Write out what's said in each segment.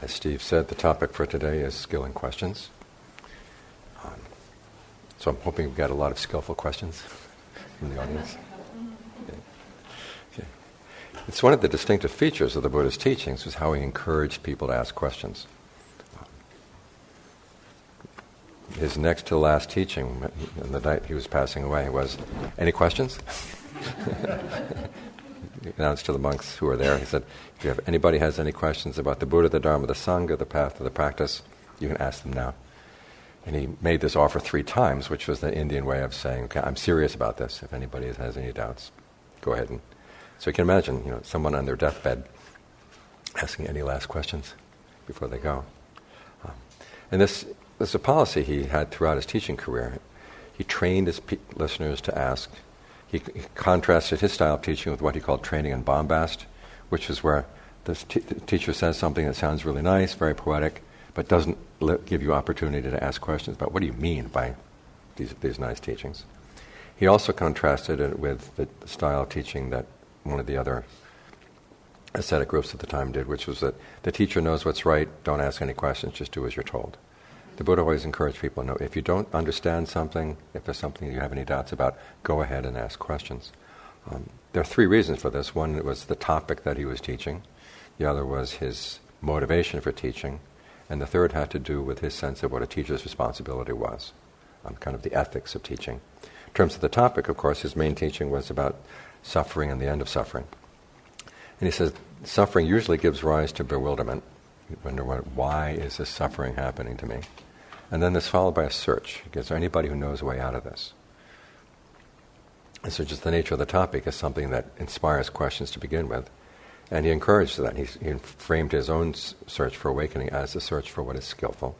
As Steve said, the topic for today is skill and questions. So I'm hoping we've got a lot of skillful questions from the audience. Okay. It's one of the distinctive features of the Buddha's teachings was how he encouraged people to ask questions. His next to last teaching, on the night he was passing away, was, "Any questions?" He announced to the monks who were there, he said, "If anybody has any questions about the Buddha, the Dharma, the Sangha, the path, or the practice, you can ask them now." And he made this offer 3 times, which was the Indian way of saying, "Okay, I'm serious about this. If anybody has any doubts, go ahead." And so you can imagine, someone on their deathbed asking any last questions before they go. And this is a policy he had throughout his teaching career. He trained his listeners to ask. He contrasted his style of teaching with what he called training in bombast, which is where the teacher says something that sounds really nice, very poetic, but doesn't give you opportunity to ask questions about what do you mean by these nice teachings. He also contrasted it with the style of teaching that one of the other ascetic groups at the time did, which was that the teacher knows what's right, don't ask any questions, just do as you're told. The Buddha always encouraged people, no, if you don't understand something, if there's something you have any doubts about, go ahead and ask questions. There are 3 reasons for this. One was the topic that he was teaching. The other was his motivation for teaching. And the third had to do with his sense of what a teacher's responsibility was, kind of the ethics of teaching. In terms of the topic, of course, his main teaching was about suffering and the end of suffering. And he says, suffering usually gives rise to bewilderment. You wonder, why is this suffering happening to me? And then this followed by a search. Is there anybody who knows a way out of this? And so just the nature of the topic is something that inspires questions to begin with. And he encouraged that. He framed his own search for awakening as a search for what is skillful.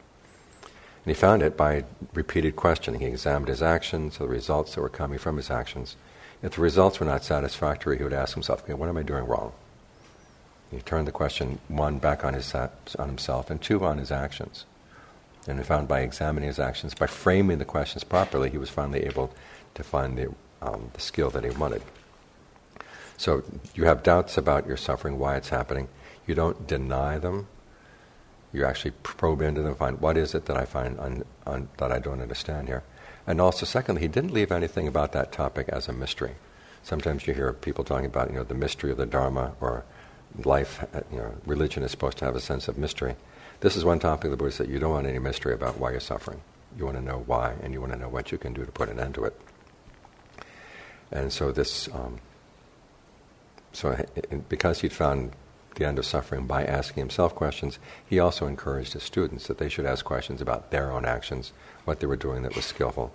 And he found it by repeated questioning. He examined his actions, the results that were coming from his actions. If the results were not satisfactory, he would ask himself, okay, what am I doing wrong? He turned the question, 1, back on himself, and 2, on his actions. And he found by examining his actions, by framing the questions properly, he was finally able to find the skill that he wanted. So you have doubts about your suffering, why it's happening. You don't deny them. You actually probe into them and find, what is it that I find that I don't understand here? And also, secondly, he didn't leave anything about that topic as a mystery. Sometimes you hear people talking about, the mystery of the Dharma or life. Religion is supposed to have a sense of mystery. This is one topic the Buddha said, you don't want any mystery about why you're suffering. You want to know why, and you want to know what you can do to put an end to it. And so this... because he'd found the end of suffering by asking himself questions, he also encouraged his students that they should ask questions about their own actions, what they were doing that was skillful,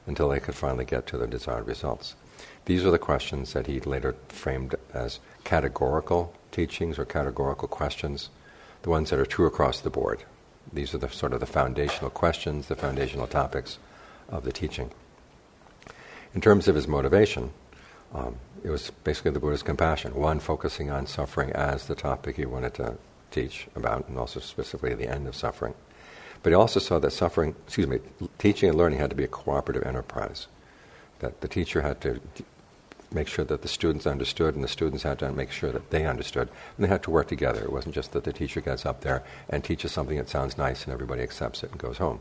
until they could finally get to the desired results. These are the questions that he later framed as categorical teachings or categorical questions, the ones that are true across the board. These are the sort of the foundational questions, the foundational topics of the teaching. In terms of his motivation, it was basically the Buddha's compassion. 1, focusing on suffering as the topic he wanted to teach about, and also specifically the end of suffering. But he also saw that teaching and learning had to be a cooperative enterprise. That the teacher had to make sure that the students understood, and the students had to make sure that they understood, and they had to work together. It wasn't just that the teacher gets up there and teaches something that sounds nice and everybody accepts it and goes home.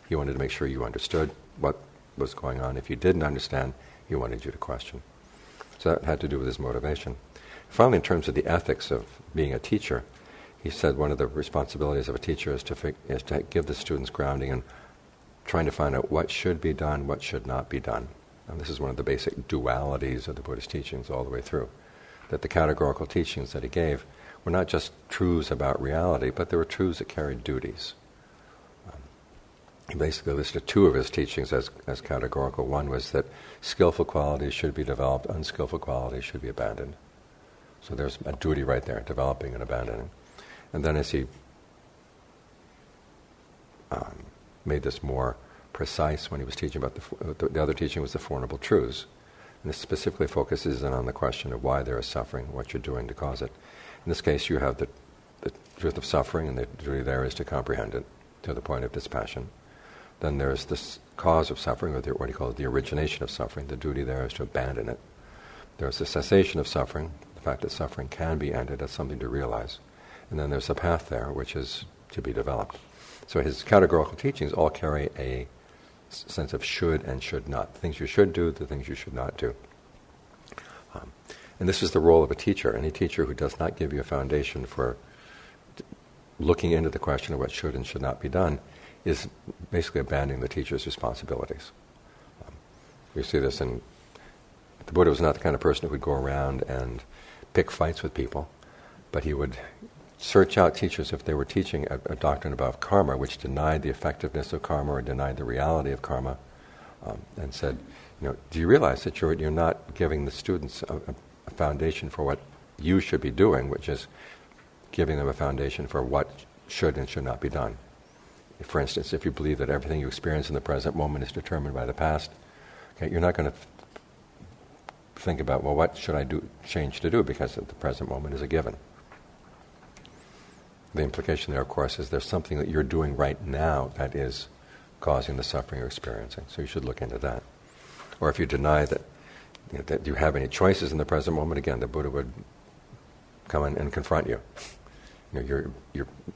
He wanted to make sure you understood what was going on. If you didn't understand, he wanted you to question. So that had to do with his motivation. Finally, in terms of the ethics of being a teacher, he said one of the responsibilities of a teacher is to give the students grounding in trying to find out what should be done, what should not be done. And this is one of the basic dualities of the Buddhist teachings all the way through. That the categorical teachings that he gave were not just truths about reality, but they were truths that carried duties. He basically listed 2 of his teachings as categorical. One was that skillful qualities should be developed, unskillful qualities should be abandoned. So there's a duty right there, developing and abandoning. And then as he made this more precise when he was teaching about the other teaching was the Four Noble Truths. And this specifically focuses in on the question of why there is suffering, what you're doing to cause it. In this case, you have the truth of suffering, and the duty there is to comprehend it to the point of dispassion. Then there's this cause of suffering, or what he calls the origination of suffering. The duty there is to abandon it. There's the cessation of suffering, the fact that suffering can be ended. That's something to realize. And then there's a path there, which is to be developed. So his categorical teachings all carry a sense of should and should not. The things you should do, the things you should not do. And this is the role of a teacher. Any teacher who does not give you a foundation for looking into the question of what should and should not be done is basically abandoning the teacher's responsibilities. We see this in... The Buddha was not the kind of person who would go around and pick fights with people, but he would search out teachers if they were teaching a doctrine about karma, which denied the effectiveness of karma or denied the reality of karma, and said, do you realize that you're not giving the students a foundation for what you should be doing, which is giving them a foundation for what should and should not be done. For instance, if you believe that everything you experience in the present moment is determined by the past, okay, you're not going to think about, well, what should I change to do, because the present moment is a given. The implication there, of course, is there's something that you're doing right now that is causing the suffering you're experiencing, so you should look into that. Or if you deny that that you have any choices in the present moment, again, the Buddha would come in and confront you. You're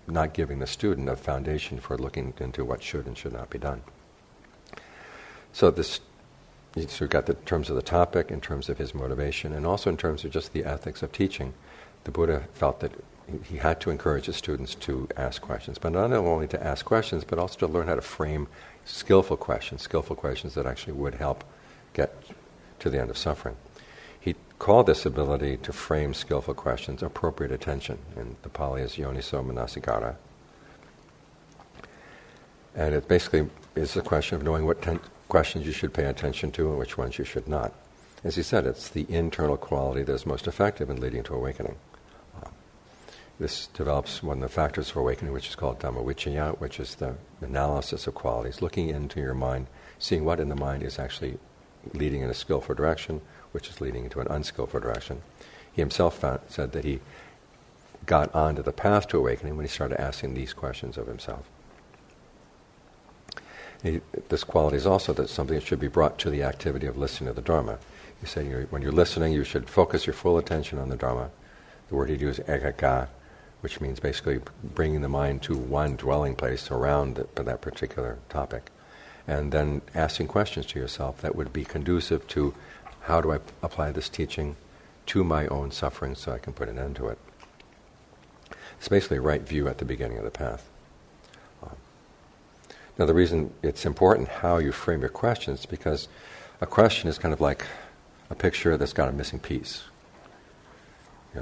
not giving the student a foundation for looking into what should and should not be done. So you've got the terms of the topic, in terms of his motivation, and also in terms of just the ethics of teaching. The Buddha felt that he had to encourage his students to ask questions, but not only to ask questions, but also to learn how to frame skillful questions that actually would help get to the end of suffering. He called this ability to frame skillful questions appropriate attention, and the Pali is yoniso manasikara. And it basically is a question of knowing what questions you should pay attention to and which ones you should not. As he said, it's the internal quality that is most effective in leading to awakening. This develops one of the factors for awakening, which is called Dhamma Vichaya, which is the analysis of qualities, looking into your mind, seeing what in the mind is actually leading in a skillful direction, which is leading into an unskillful direction. He himself said that he got onto the path to awakening when he started asking these questions of himself. This quality is also something that should be brought to the activity of listening to the Dharma. He said when you're listening, you should focus your full attention on the Dharma. The word he'd use, ekaka, which means basically bringing the mind to one dwelling place around that particular topic. And then asking questions to yourself that would be conducive to how do I apply this teaching to my own suffering so I can put an end to it. It's basically a right view at the beginning of the path. Now the reason it's important how you frame your questions is because a question is kind of like a picture that's got a missing piece.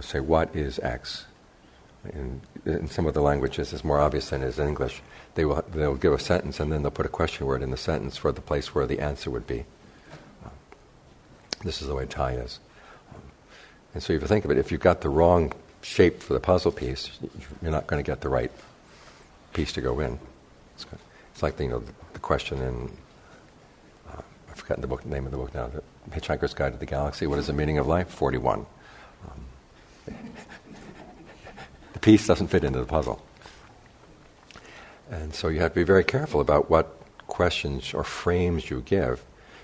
Say, what is X? In some of the languages, it's more obvious than it is in English. They'll give a sentence and then they'll put a question word in the sentence for the place where the answer would be. This is the way Thai is. And so if you think of it, if you've got the wrong shape for the puzzle piece, you're not going to get the right piece to go in. It's like the question in, I've forgotten the name of the book now, The Hitchhiker's Guide to the Galaxy. What is the meaning of life? 41. The piece doesn't fit into the puzzle. And so you have to be very careful about what questions or frames you give,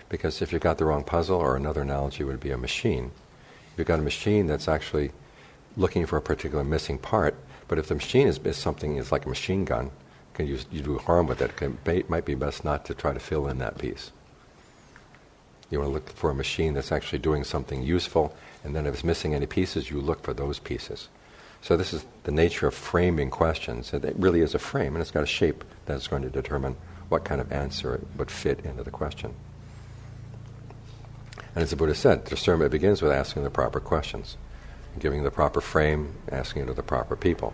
because if you've got the wrong puzzle, or another analogy would be a machine. If you've got a machine that's actually looking for a particular missing part, but if the machine is like a machine gun, you do harm with it, it might be best not to try to fill in that piece. You want to look for a machine that's actually doing something useful, and then if it's missing any pieces, you look for those pieces. So this is the nature of framing questions. It really is a frame, and it's got a shape that's going to determine what kind of answer it would fit into the question. And as the Buddha said, discernment begins with asking the proper questions, giving the proper frame, asking it of the proper people.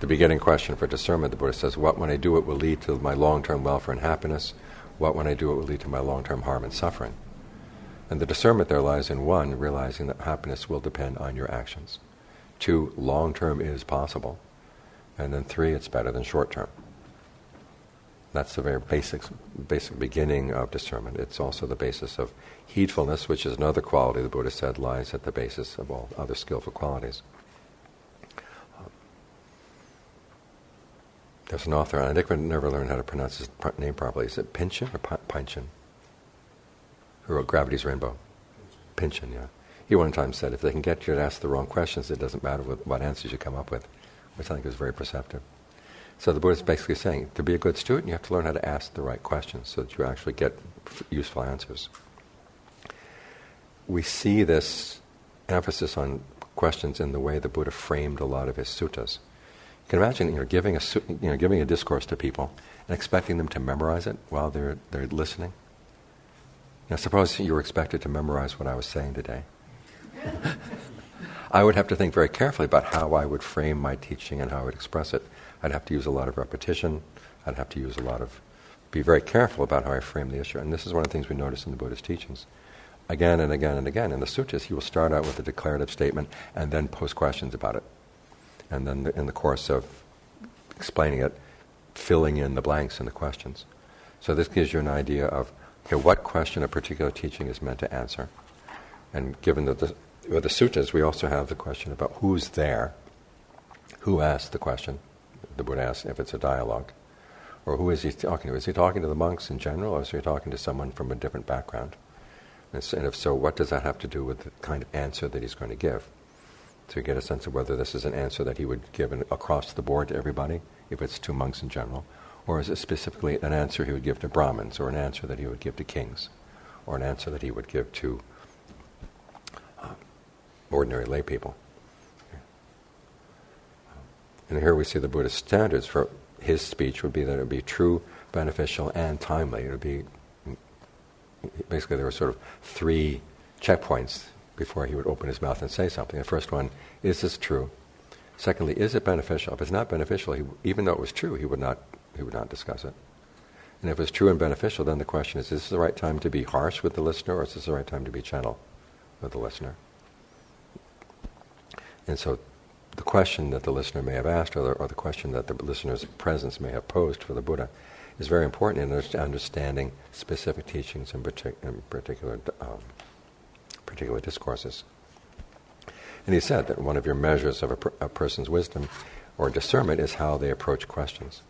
The beginning question for discernment, the Buddha says, what when I do it will lead to my long-term welfare and happiness? What when I do it will lead to my long-term harm and suffering? And the discernment there lies in 1, realizing that happiness will depend on your actions. 2, long-term is possible. And then 3, it's better than short-term. That's the very basic beginning of discernment. It's also the basis of heedfulness, which is another quality the Buddha said lies at the basis of all other skillful qualities. There's an author, and I think I never learned how to pronounce his name properly. Is it Pynchon or Pynchon? Who wrote Gravity's Rainbow? Pynchon, yeah. He one time said, if they can get you to ask the wrong questions, it doesn't matter what answers you come up with. which I think is very perceptive. So the Buddha is basically saying, to be a good student, you have to learn how to ask the right questions so that you actually get useful answers. We see this emphasis on questions in the way the Buddha framed a lot of his suttas. You can imagine, giving a discourse to people and expecting them to memorize it while they're listening. Now, suppose you were expected to memorize what I was saying today. I would have to think very carefully about how I would frame my teaching and how I would express it. I'd have to use a lot of repetition. I'd have to be very careful about how I frame the issue. And this is one of the things we notice in the Buddha's teachings. Again and again and again. In the suttas, he will start out with a declarative statement and then pose questions about it. And then in the course of explaining it, filling in the blanks in the questions. So this gives you an idea of what question a particular teaching is meant to answer. And given that with the suttas, we also have the question about who's there, who asked the question. The Buddha asks if it's a dialogue. Or who is he talking to? Is he talking to the monks in general, or is he talking to someone from a different background? And if so, what does that have to do with the kind of answer that he's going to give? So you get a sense of whether this is an answer that he would give across the board to everybody, if it's to monks in general, or is it specifically an answer he would give to Brahmins, or an answer that he would give to kings, or an answer that he would give to ordinary lay people. And here we see the Buddha's standards for his speech would be that it would be true, beneficial, and timely. It would be, basically there were sort of 3 checkpoints before he would open his mouth and say something. The first one, is this true? Secondly, is it beneficial? If it's not beneficial, even though it was true, he would not discuss it. And if it's true and beneficial, then the question is this the right time to be harsh with the listener, or is this the right time to be gentle with the listener? And so the question that the listener may have asked, or the question that the listener's presence may have posed for the Buddha, is very important in understanding specific teachings and particular discourses. And he said that one of your measures of a person's wisdom or discernment is how they approach questions.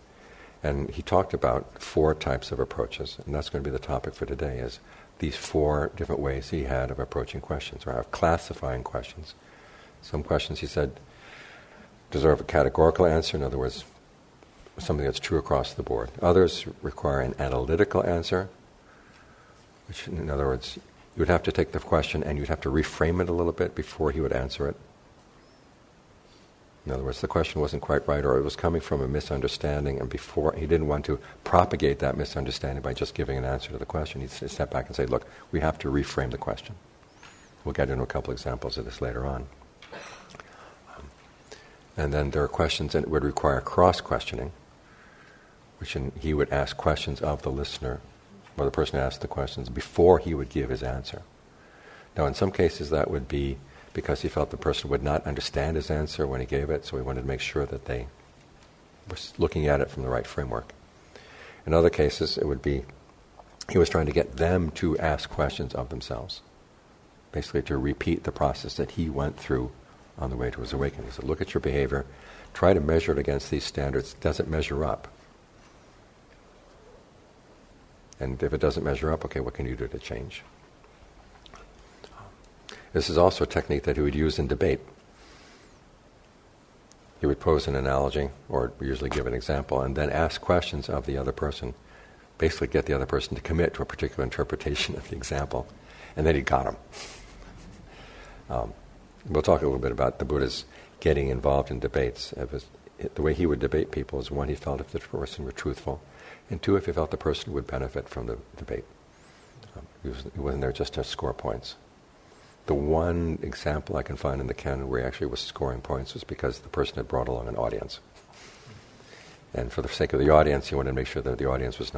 And he talked about 4 types of approaches, and that's going to be the topic for today, is these 4 different ways he had of approaching questions, or of classifying questions. Some questions, he said, deserve a categorical answer, in other words, something that's true across the board. Others require an analytical answer, which, in other words, you would have to take the question and you'd have to reframe it a little bit before he would answer it. In other words, the question wasn't quite right, or it was coming from a misunderstanding, and before he didn't want to propagate that misunderstanding by just giving an answer to the question. He'd step back and say, look, we have to reframe the question. We'll get into a couple examples of this later on. And then there are questions that would require cross-questioning, which he would ask questions of the listener, or the person who asked the questions, before he would give his answer. Now, in some cases that would be because he felt the person would not understand his answer when he gave it, so he wanted to make sure that they were looking at it from the right framework. In other cases, it would be he was trying to get them to ask questions of themselves, basically to repeat the process that he went through on the way to his awakening. He said, look at your behavior, try to measure it against these standards. Does it measure up? And if it doesn't measure up, okay, what can you do to change? This is also a technique that he would use in debate. He would pose an analogy, or usually give an example, and then ask questions of the other person, basically get the other person to commit to a particular interpretation of the example, and then he got him. We'll talk a little bit about the Buddha's getting involved in debates. The way he would debate people is, 1, he felt if the person were truthful, and 2, if he felt the person would benefit from the debate. He wasn't there just to score points. The one example I can find in the canon where he actually was scoring points was because the person had brought along an audience. And for the sake of the audience, he wanted to make sure that the audience was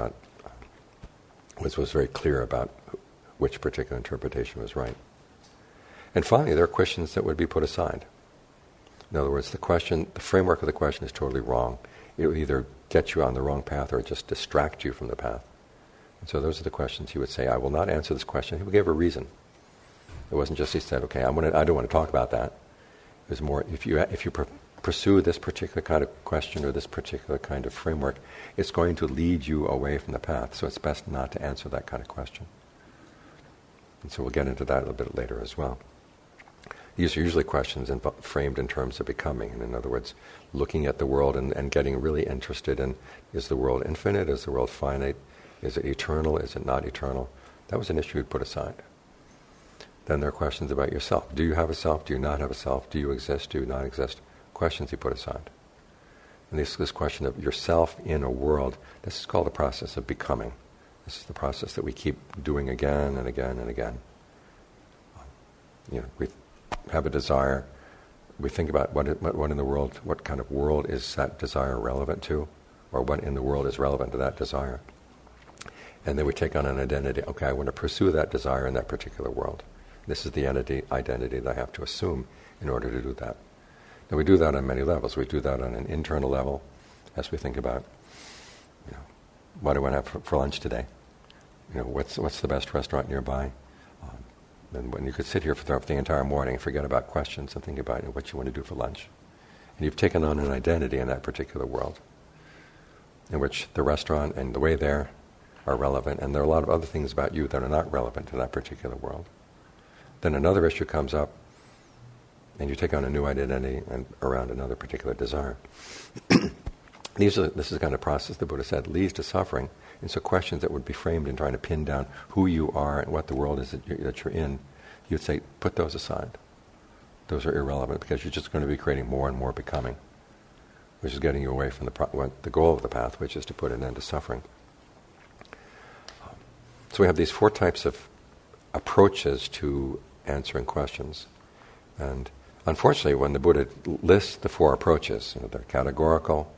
very clear about which particular interpretation was right. And finally, there are questions that would be put aside. In other words, the framework of the question is totally wrong. It would either get you on the wrong path or just distract you from the path. And so those are the questions he would say, I will not answer this question. He would give a reason. It wasn't just he said, okay, I don't want to talk about that. It was more, if you pursue this particular kind of question or this particular kind of framework, it's going to lead you away from the path, so it's best not to answer that kind of question. And so we'll get into that a little bit later as well. These are usually questions framed in terms of becoming. And in other words, looking at the world and getting really interested in, is the world infinite? Is the world finite? Is it eternal? Is it not eternal? That was an issue you'd put aside. Then there are questions about yourself. Do you have a self? Do you not have a self? Do you exist? Do you not exist? Questions you put aside. And this question of yourself in a world, this is called the process of becoming. This is the process that we keep doing again and again and again. We have a desire. We think about what in the world, what kind of world is that desire relevant to, or what in the world is relevant to that desire. And then we take on an identity. Okay, I want to pursue that desire in that particular world. This is the identity that I have to assume in order to do that. Now we do that on many levels. We do that on an internal level, as we think about, what do I want to have for lunch today? What's the best restaurant nearby? And when you could sit here for the entire morning and forget about questions and think about what you want to do for lunch. And you've taken on an identity in that particular world, in which the restaurant and the way there are relevant, and there are a lot of other things about you that are not relevant to that particular world. Then another issue comes up, and you take on a new identity and around another particular desire. This is the kind of process, the Buddha said, leads to suffering. And so questions that would be framed in trying to pin down who you are and what the world is that you're in, you'd say, put those aside. Those are irrelevant, because you're just going to be creating more and more becoming, which is getting you away from the goal of the path, which is to put an end to suffering. So we have these 4 types of approaches to answering questions. And unfortunately, when the Buddha lists the 4 approaches, they're categorical.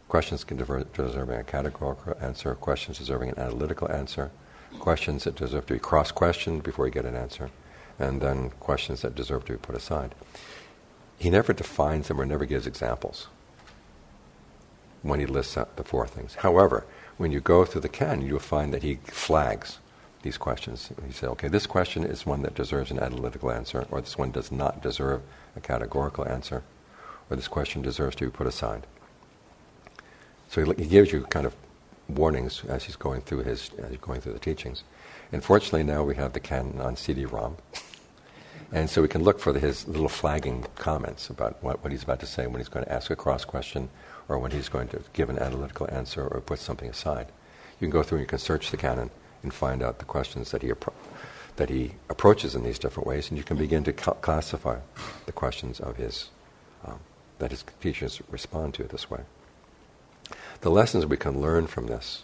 Questions deserving a categorical answer, questions deserving an analytical answer, questions that deserve to be cross-questioned before you get an answer, and then questions that deserve to be put aside. He never defines them or never gives examples when he lists out the 4 things. However, when you go through the canon, you'll find that he flags these questions. He says, okay, this question is one that deserves an analytical answer, or this one does not deserve a categorical answer, or this question deserves to be put aside. So he gives you kind of warnings as he's going through the teachings. And fortunately now we have the canon on CD-ROM, and so we can look for his little flagging comments about what he's about to say when he's going to ask a cross question, or when he's going to give an analytical answer or put something aside. You can go through and you can search the canon and find out the questions that he approaches in these different ways, and you can begin to classify the questions of that his teachers respond to this way. The lessons we can learn from this,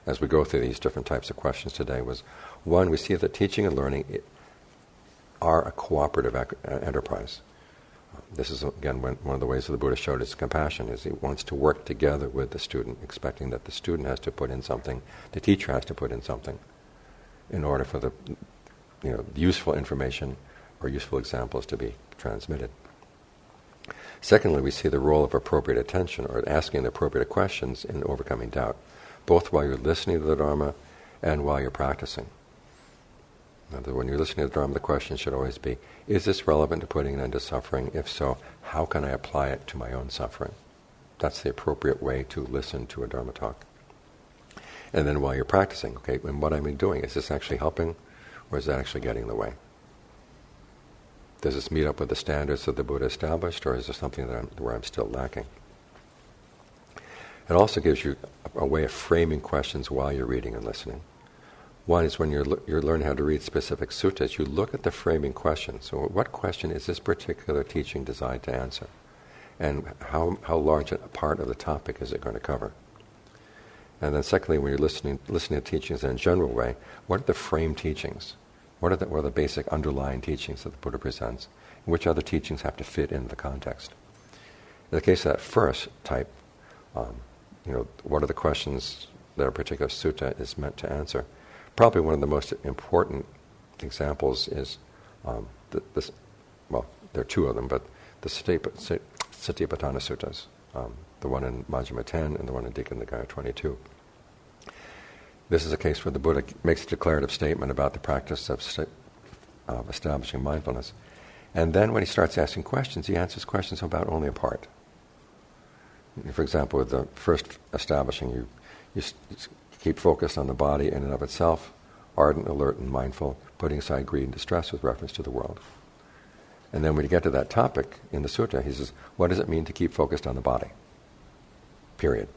as we go through these different types of questions today, was, 1, we see that teaching and learning are a cooperative enterprise. This is, again, one of the ways that the Buddha showed his compassion, is he wants to work together with the student, expecting that the student has to put in something, the teacher has to put in something, in order for the useful information or useful examples to be transmitted. Secondly, we see the role of appropriate attention, or asking the appropriate questions in overcoming doubt, both while you're listening to the Dharma and while you're practicing. Now, when you're listening to the Dharma, the question should always be, is this relevant to putting an end to suffering? If so, how can I apply it to my own suffering? That's the appropriate way to listen to a Dharma talk. And then while you're practicing, okay, and what I'm doing, is this actually helping, or is that actually getting in the way? Does this meet up with the standards that the Buddha established, or is there something where I'm still lacking? It also gives you a way of framing questions while you're reading and listening. One is when you're learning how to read specific suttas, you look at the framing question. So what question is this particular teaching designed to answer? And how large a part of the topic is it going to cover? And then secondly, when you're listening to teachings in a general way, what are the framed teachings? What are the basic underlying teachings that the Buddha presents? And which other teachings have to fit into the context? In the case of that first type, what are the questions that a particular sutta is meant to answer? Probably one of the most important examples is there are 2 of them, but the Satipatthana Suttas, the one in Majjhima 10 and the one in Digha Nikaya 22. This is a case where the Buddha makes a declarative statement about the practice of establishing mindfulness. And then when he starts asking questions, he answers questions about only a part. For example, with the first establishing, you keep focused on the body in and of itself, ardent, alert, and mindful, putting aside greed and distress with reference to the world. And then when you get to that topic in the sutta, he says, what does it mean to keep focused on the body? Period.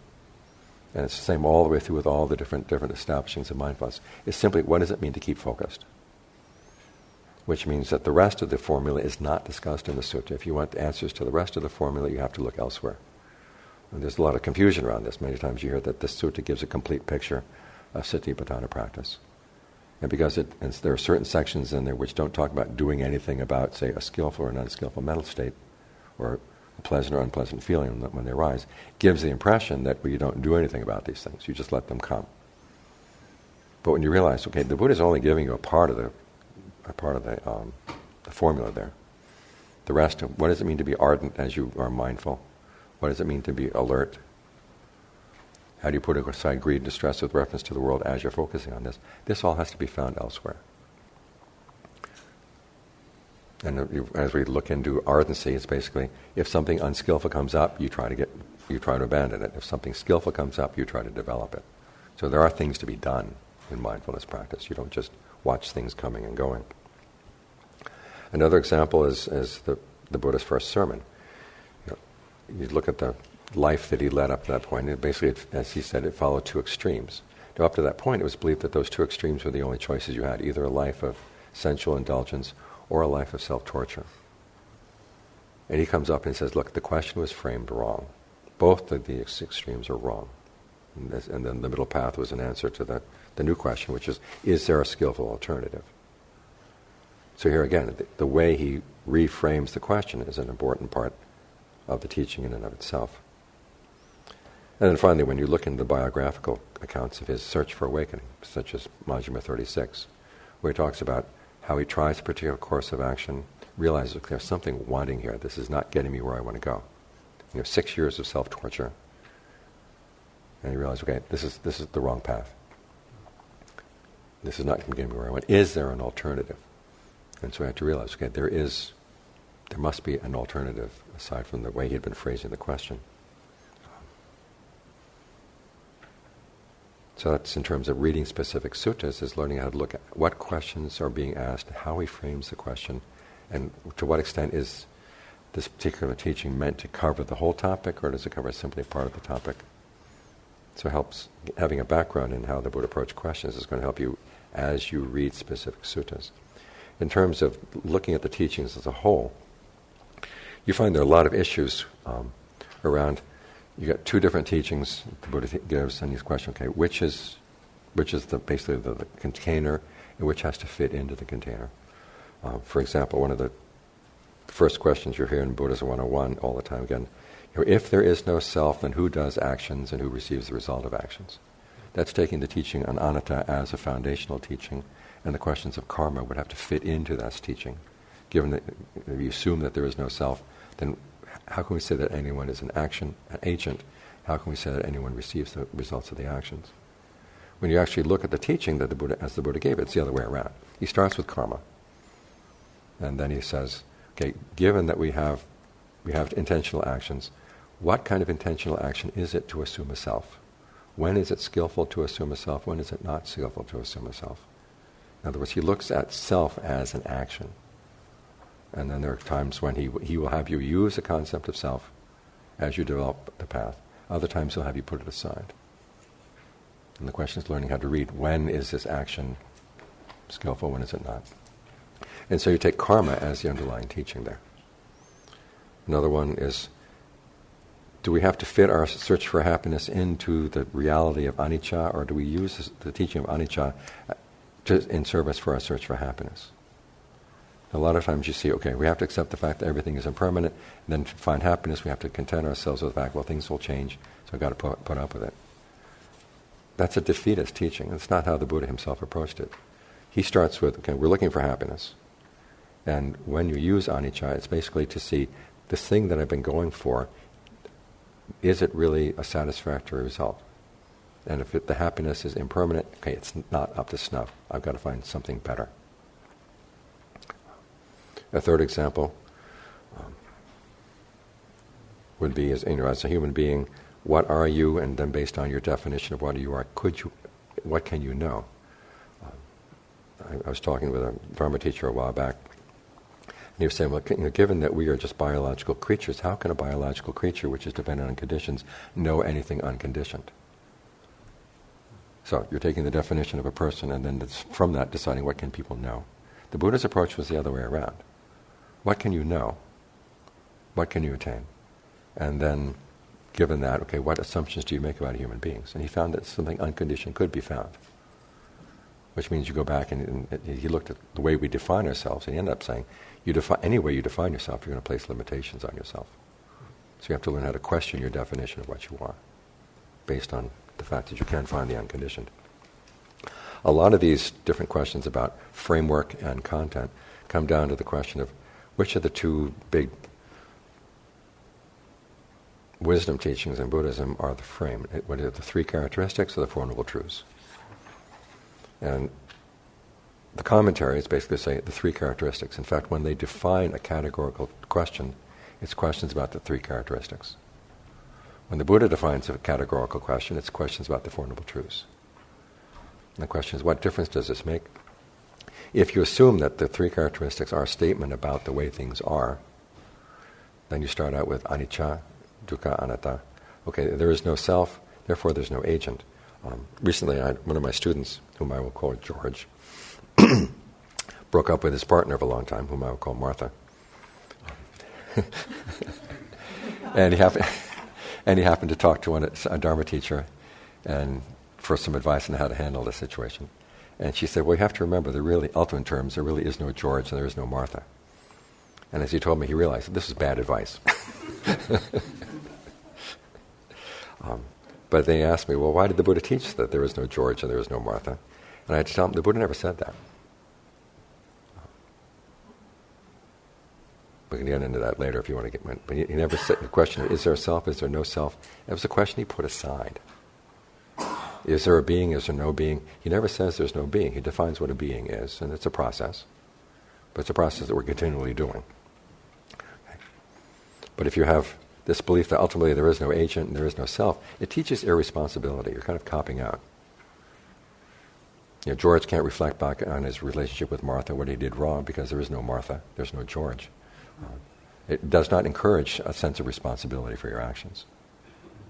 And it's the same all the way through with all the different establishings of mindfulness. It's simply, what does it mean to keep focused? Which means that the rest of the formula is not discussed in the sutta. If you want the answers to the rest of the formula, you have to look elsewhere. And there's a lot of confusion around this. Many times you hear that this sutta gives a complete picture of satipatthana practice. And because there are certain sections in there which don't talk about doing anything about, say, a skillful or an unskillful mental state, or a pleasant or unpleasant feeling when they arise, gives the impression that you don't do anything about these things. You just let them come. But when you realize, okay, the Buddha is only giving you a part of the formula there. The rest, what does it mean to be ardent as you are mindful? What does it mean to be alert? How do you put aside greed and distress with reference to the world as you're focusing on this? This all has to be found elsewhere. And as we look into ardency, it's basically, if something unskillful comes up, you try to abandon it. If something skillful comes up, you try to develop it. So there are things to be done in mindfulness practice. You don't just watch things coming and going. Another example is the Buddha's first sermon. You look at the life that he led up to that point, and basically, as he said, it followed two extremes. Now, up to that point, it was believed that those two extremes were the only choices you had, either a life of sensual indulgence or a life of self-torture. And he comes up and says, look, the question was framed wrong. Both of the extremes are wrong. And then the middle path was an answer to the new question, which is there a skillful alternative? So here again, the way he reframes the question is an important part of the teaching in and of itself. And then finally, when you look into the biographical accounts of his search for awakening, such as Majjhima 36, where he talks about how he tries a particular course of action, realizes there's something wanting here. This is not getting me where I want to go. 6 years of self-torture. And he realizes, okay, this is the wrong path. This is not getting me where I want. Is there an alternative? And so I had to realize, okay, there must be an alternative aside from the way he had been phrasing the question. So that's in terms of reading specific suttas, is learning how to look at what questions are being asked, how he frames the question, and to what extent is this particular teaching meant to cover the whole topic, or does it cover simply part of the topic? So it helps, having a background in how the Buddha approached questions is going to help you as you read specific suttas. In terms of looking at the teachings as a whole, you find there are a lot of issues around. You got two different teachings the Buddha gives, and he's questioning, okay, which is basically the container, and which has to fit into the container. For example, one of the first questions you hear in Buddhism 101 all the time again, if there is no self, then who does actions and who receives the result of actions? That's taking the teaching on anatta as a foundational teaching, and the questions of karma would have to fit into that teaching. Given that if you assume that there is no self, then how can we say that anyone is an agent? How can we say that anyone receives the results of the actions? When you actually look at the teaching that the Buddha gave, it's the other way around. He starts with karma, and then he says, okay, given that we have intentional actions, what kind of intentional action is it to assume a self? When is it skillful to assume a self? When is it not skillful to assume a self? In other words, he looks at self as an action. And then there are times when he will have you use the concept of self as you develop the path. Other times he'll have you put it aside. And the question is learning how to read. When is this action skillful? When is it not? And so you take karma as the underlying teaching there. Another one is, do we have to fit our search for happiness into the reality of anicca, or do we use the teaching of anicca in service for our search for happiness? A lot of times you see, okay, we have to accept the fact that everything is impermanent, and then to find happiness we have to content ourselves with the fact, well, things will change, so I've got to put up with it. That's a defeatist teaching. That's not how the Buddha himself approached it. He starts with, okay, we're looking for happiness. And when you use anicca, it's basically to see this thing that I've been going for, is it really a satisfactory result? And if the happiness is impermanent, okay, it's not up to snuff. I've got to find something better. A third example would be, as a human being, what are you? And then based on your definition of what you are, what can you know? I was talking with a Dharma teacher a while back you're saying, well, given that we are just biological creatures, how can a biological creature, which is dependent on conditions, know anything unconditioned? So you're taking the definition of a person and then from that deciding what can people know. The Buddha's approach was the other way around. What can you know? What can you attain? And then, given that, okay, what assumptions do you make about human beings? And he found that something unconditioned could be found. Which means you go back and he looked at the way we define ourselves, and he ended up saying, any way you define yourself, you're going to place limitations on yourself. So you have to learn how to question your definition of what you are, based on the fact that you can't find the unconditioned. A lot of these different questions about framework and content come down to the question of which of the two big wisdom teachings in Buddhism are the frame. What are the three characteristics or the Four Noble Truths? And the commentaries basically say the three characteristics. In fact, when they define a categorical question, it's questions about the three characteristics. When the Buddha defines a categorical question, it's questions about the Four Noble Truths. And the question is, what difference does this make? If you assume that the three characteristics are a statement about the way things are, then you start out with anicca, dukkha, anatta. Okay, there is no self, therefore there's no agent. Recently, one of my students, whom I will call George, broke up with his partner of a long time, whom I will call Martha. And he happened to talk to a Dharma teacher and for some advice on how to handle the situation. And she said, well, you have to remember, ultimate terms, there really is no George and there is no Martha. And as he told me, he realized that this is bad advice. But they asked me, well, why did the Buddha teach that there is no George and there is no Martha? And I had to tell them, the Buddha never said that. We can get into that later if you want to get... But he never said the question, is there a self, is there no self? It was a question he put aside. Is there a being, is there no being? He never says there's no being. He defines what a being is, and it's a process. But it's a process that we're continually doing. Okay. But if you have this belief that ultimately there is no agent and there is no self, it teaches irresponsibility. You're kind of copping out. George can't reflect back on his relationship with Martha, what he did wrong, because there is no Martha, there's no George. It does not encourage a sense of responsibility for your actions.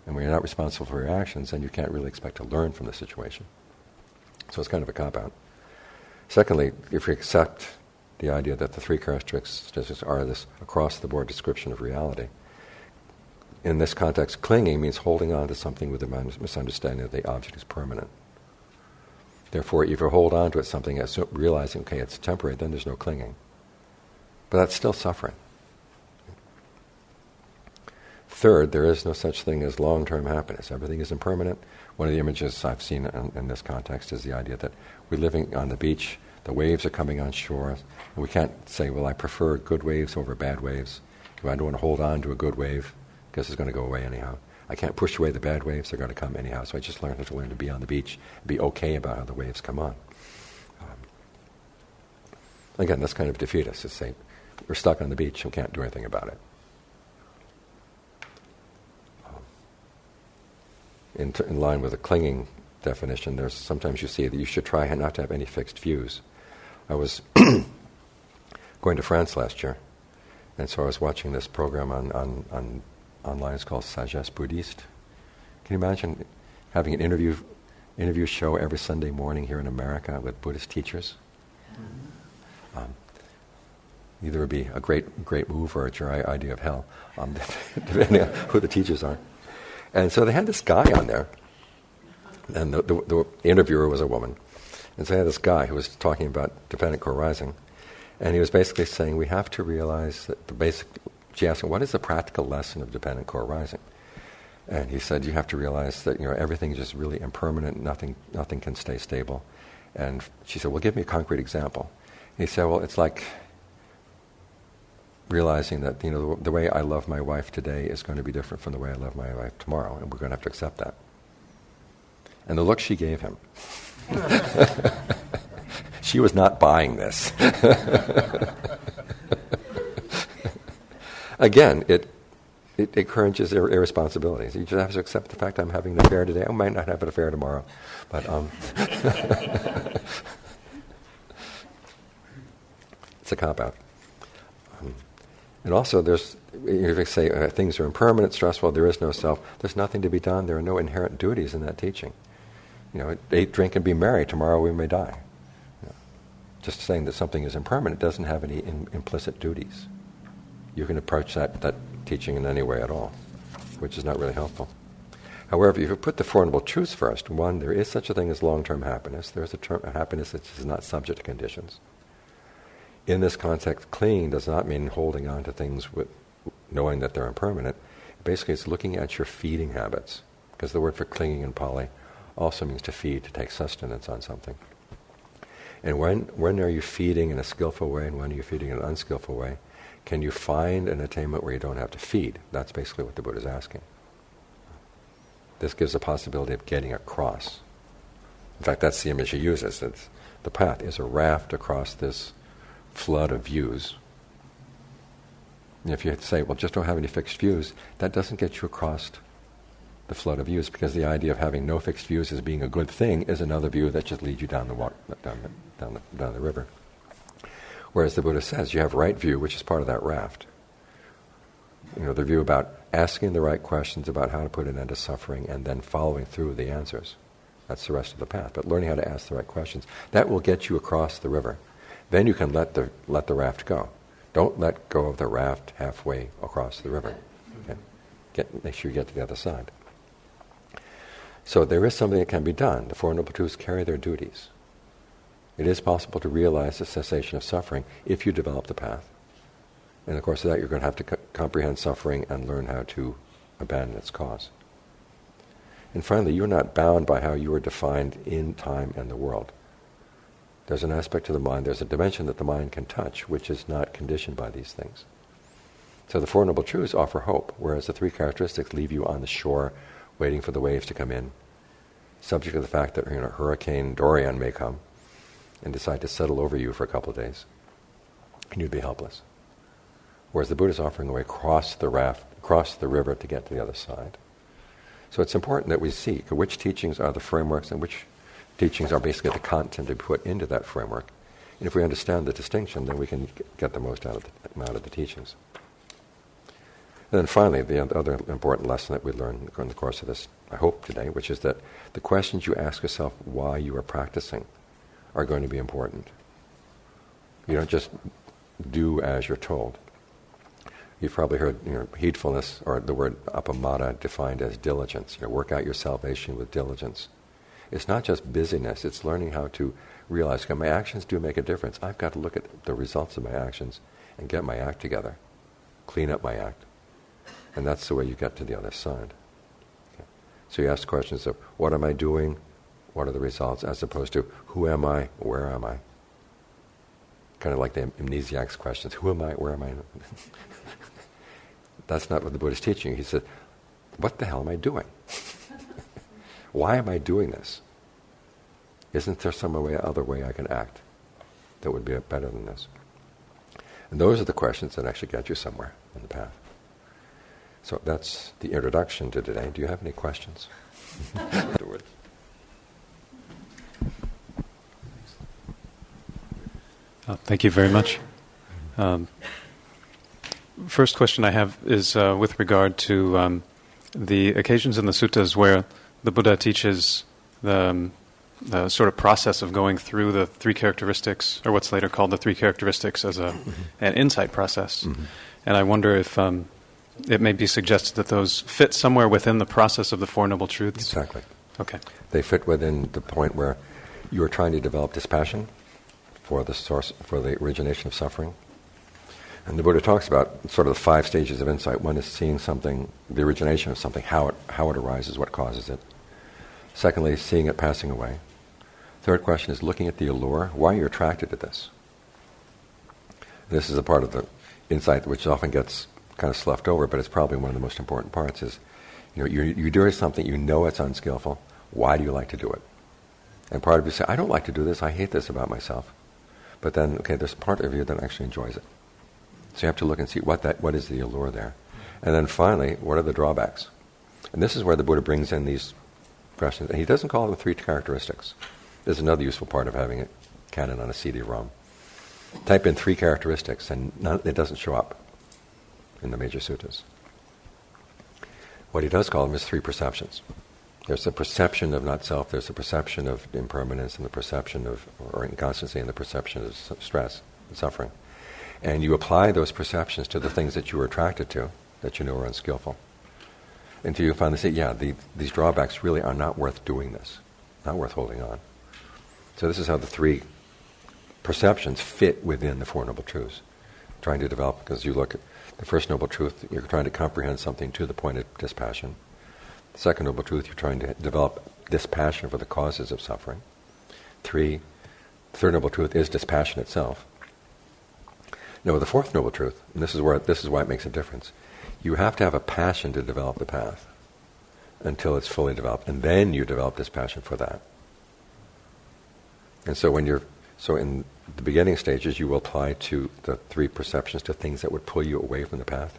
And when you're not responsible for your actions, then you can't really expect to learn from the situation. So it's kind of a cop-out. Secondly, if you accept the idea that the three characteristics are this across-the-board description of reality, in this context, clinging means holding on to something with a misunderstanding that the object is permanent. Therefore, if you hold on to it, something, realizing, okay, it's temporary, then there's no clinging. But that's still suffering. Third, there is no such thing as long-term happiness. Everything is impermanent. One of the images I've seen in this context is the idea that we're living on the beach, the waves are coming on shore, and we can't say, well, I prefer good waves over bad waves. I don't want to hold on to a good wave, because it's going to go away anyhow. I can't push away the bad waves, they're going to come anyhow. So I just learned to learn to be on the beach, be okay about how the waves come on. Again, that's kind of defeatist. It's saying, we're stuck on the beach and can't do anything about it. In line with the clinging definition, there's sometimes you see that you should try not to have any fixed views. I was going to France last year, and so I was watching this program on online. It's called Sagesse Buddhiste. Can you imagine having an interview show every Sunday morning here in America with Buddhist teachers? Either it would be a great move or a dry idea of hell, depending on who the teachers are. And so they had this guy on there, and the interviewer was a woman. And so they had this guy who was talking about dependent co-arising, and he was basically saying we have to realize that she asked him, what is the practical lesson of dependent co-arising? And he said, you have to realize that everything is just really impermanent, nothing can stay stable. And she said, well, give me a concrete example. And he said, well, it's like realizing that the way I love my wife today is going to be different from the way I love my wife tomorrow, and we're going to have to accept that. And the look she gave him, she was not buying this. Again, it encourages irresponsibility. So you just have to accept the fact I'm having an affair today. I might not have an affair tomorrow, but it's a cop-out. And also, if you say things are impermanent, stressful, there is no self, there's nothing to be done. There are no inherent duties in that teaching. Eat, drink, and be merry. Tomorrow we may die. Just saying that something is impermanent doesn't have any implicit duties. You can approach that teaching in any way at all, which is not really helpful. However, if you put the Four Noble Truths first, one, there is such a thing as long-term happiness. There is a happiness that is not subject to conditions. In this context, clinging does not mean holding on to things with knowing that they're impermanent. Basically, it's looking at your feeding habits, because the word for clinging in Pali also means to feed, to take sustenance on something. And when are you feeding in a skillful way and when are you feeding in an unskillful way? Can you find an attainment where you don't have to feed? That's basically what the Buddha is asking. This gives a possibility of getting across. In fact, that's the image he uses. The path is a raft across this flood of views. And if you say, well, just don't have any fixed views, that doesn't get you across the flood of views, because the idea of having no fixed views as being a good thing is another view that just leads you down the river. Whereas the Buddha says you have right view, which is part of that raft. The view about asking the right questions about how to put an end to suffering and then following through with the answers. That's the rest of the path. But learning how to ask the right questions, that will get you across the river. Then you can let the raft go. Don't let go of the raft halfway across the river. Okay? Make sure you get to the other side. So there is something that can be done. The Four Noble Truths carry their duties. It is possible to realize the cessation of suffering if you develop the path. And of course, of that you're going to have to comprehend suffering and learn how to abandon its cause. And finally, you're not bound by how you are defined in time and the world. There's an aspect to the mind, there's a dimension that the mind can touch, which is not conditioned by these things. So the Four Noble Truths offer hope, whereas the three characteristics leave you on the shore, waiting for the waves to come in, subject to the fact that Hurricane Dorian may come and decide to settle over you for a couple of days, and you'd be helpless. Whereas the Buddha is offering a way across the river to get to the other side. So it's important that we see which teachings are the frameworks and which teachings are basically the content to be put into that framework. And if we understand the distinction, then we can get the most out of the teachings. And then finally, the other important lesson that we learn in the course of this, I hope today, which is that the questions you ask yourself why you are practicing are going to be important. You don't just do as you're told. You've probably heard heedfulness, or the word appamada defined as diligence. Work out your salvation with diligence. It's not just busyness, it's learning how to realize, my actions do make a difference. I've got to look at the results of my actions and get my act together, clean up my act. And that's the way you get to the other side. Okay. So you ask questions of, what am I doing? What are the results? As opposed to, who am I? Where am I? Kind of like the amnesiac's questions. Who am I? Where am I? That's not what the Buddha is teaching. He said, what the hell am I doing? Why am I doing this? Isn't there some other way I can act that would be better than this? And those are the questions that actually get you somewhere in the path. So that's the introduction to today. Do you have any questions? Thank you very much. First question I have is with regard to the occasions in the suttas where the Buddha teaches the sort of process of going through the three characteristics, or what's later called the three characteristics, as an insight process. Mm-hmm. And I wonder if it may be suggested that those fit somewhere within the process of the Four Noble Truths. Exactly. Okay. They fit within the point where you are trying to develop dispassion for the source, for the origination of suffering. And the Buddha talks about sort of the 5 stages of insight. One is seeing something, the origination of something, how it arises, what causes it. Secondly, seeing it passing away. Third question is looking at the allure. Why are you attracted to this? This is a part of the insight which often gets kind of sloughed over, but it's probably one of the most important parts is, you're doing something, you know it's unskillful. Why do you like to do it? And part of you say, I don't like to do this, I hate this about myself. But then, okay, there's part of you that actually enjoys it. So you have to look and see what is the allure there. And then finally, what are the drawbacks? And this is where the Buddha brings in these questions. And he doesn't call them 3 characteristics. There's another useful part of having a canon on a CD-ROM. Type in 3 characteristics and it doesn't show up. in the major suttas. What he does call them is three perceptions. There's the perception of not self, there's the perception of impermanence, and the perception of, or inconstancy, and the perception of stress and suffering. And you apply those perceptions to the things that you were attracted to, that you know are unskillful. Until you finally say, yeah, these drawbacks really are not worth doing this, not worth holding on. So this is how the three perceptions fit within the Four Noble Truths. Trying to develop, because you look at the first Noble Truth, you're trying to comprehend something to the point of dispassion. The second Noble Truth, you're trying to develop dispassion for the causes of suffering. The third Noble Truth is dispassion itself. No, the fourth Noble Truth, and this is why it makes a difference. You have to have a passion to develop the path until it's fully developed, and then you develop dispassion for that. And so in the beginning stages, you will apply to the three perceptions to things that would pull you away from the path.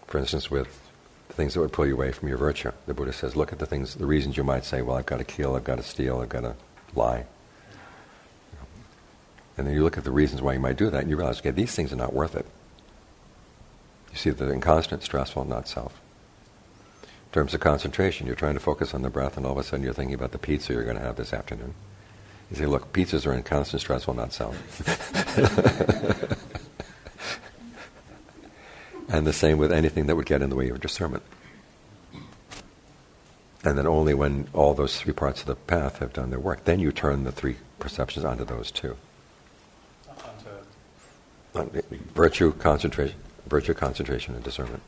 For instance, with the things that would pull you away from your virtue, the Buddha says, look at the reasons you might say, well, I've got to kill, I've got to steal, I've got to lie. And then you look at the reasons why you might do that, and you realize, okay, these things are not worth it. You see that inconstant, stressful, not self. In terms of concentration, you're trying to focus on the breath, and all of a sudden you're thinking about the pizza you're going to have this afternoon. You say, look, pizzas are inconstant, stressful, not self. And the same with anything that would get in the way of discernment. And then only when all those three parts of the path have done their work, then you turn the three perceptions onto those two. Virtue, concentration, and discernment.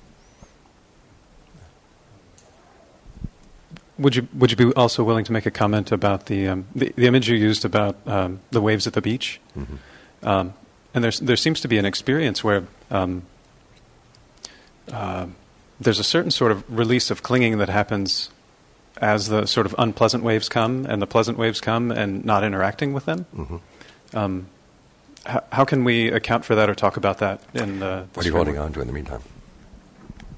Would you be also willing to make a comment about the image you used about the waves at the beach? Mm-hmm. And there seems to be an experience where there's a certain sort of release of clinging that happens as the sort of unpleasant waves come and the pleasant waves come, and not interacting with them. Mm-hmm. How can we account for that or talk about that in the What are you holding on to in the meantime?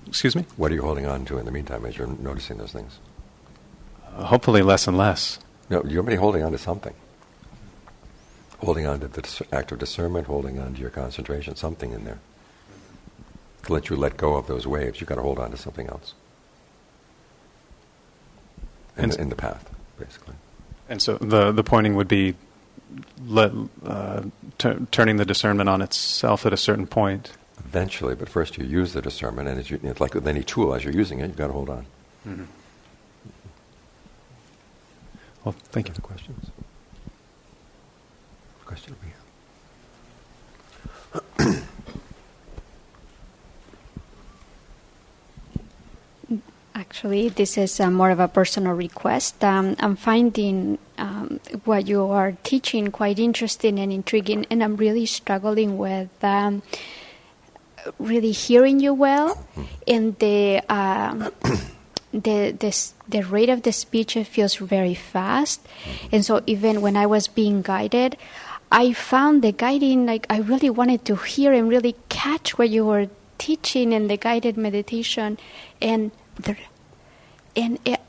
Excuse me? What are you holding on to in the meantime as you're noticing those things? Hopefully less and less. No, you're already holding on to something. Holding on to the act of discernment, holding on to your concentration, something in there. To let you let go of those waves, you've got to hold on to something else. In the path, basically. And so the pointing would be turning the discernment on itself at a certain point. Eventually, but first you use the discernment, and it's like with any tool, as you're using it, you've got to hold on. Mm-hmm. Well, thank you. Other questions? Question over here. Actually, this is more of a personal request. I'm finding what you are teaching quite interesting and intriguing, and I'm really struggling with really hearing you well, and the rate of the speech, it feels very fast, and so even when I was being guided, I found the guiding, like I really wanted to hear and really catch what you were teaching in the guided meditation, and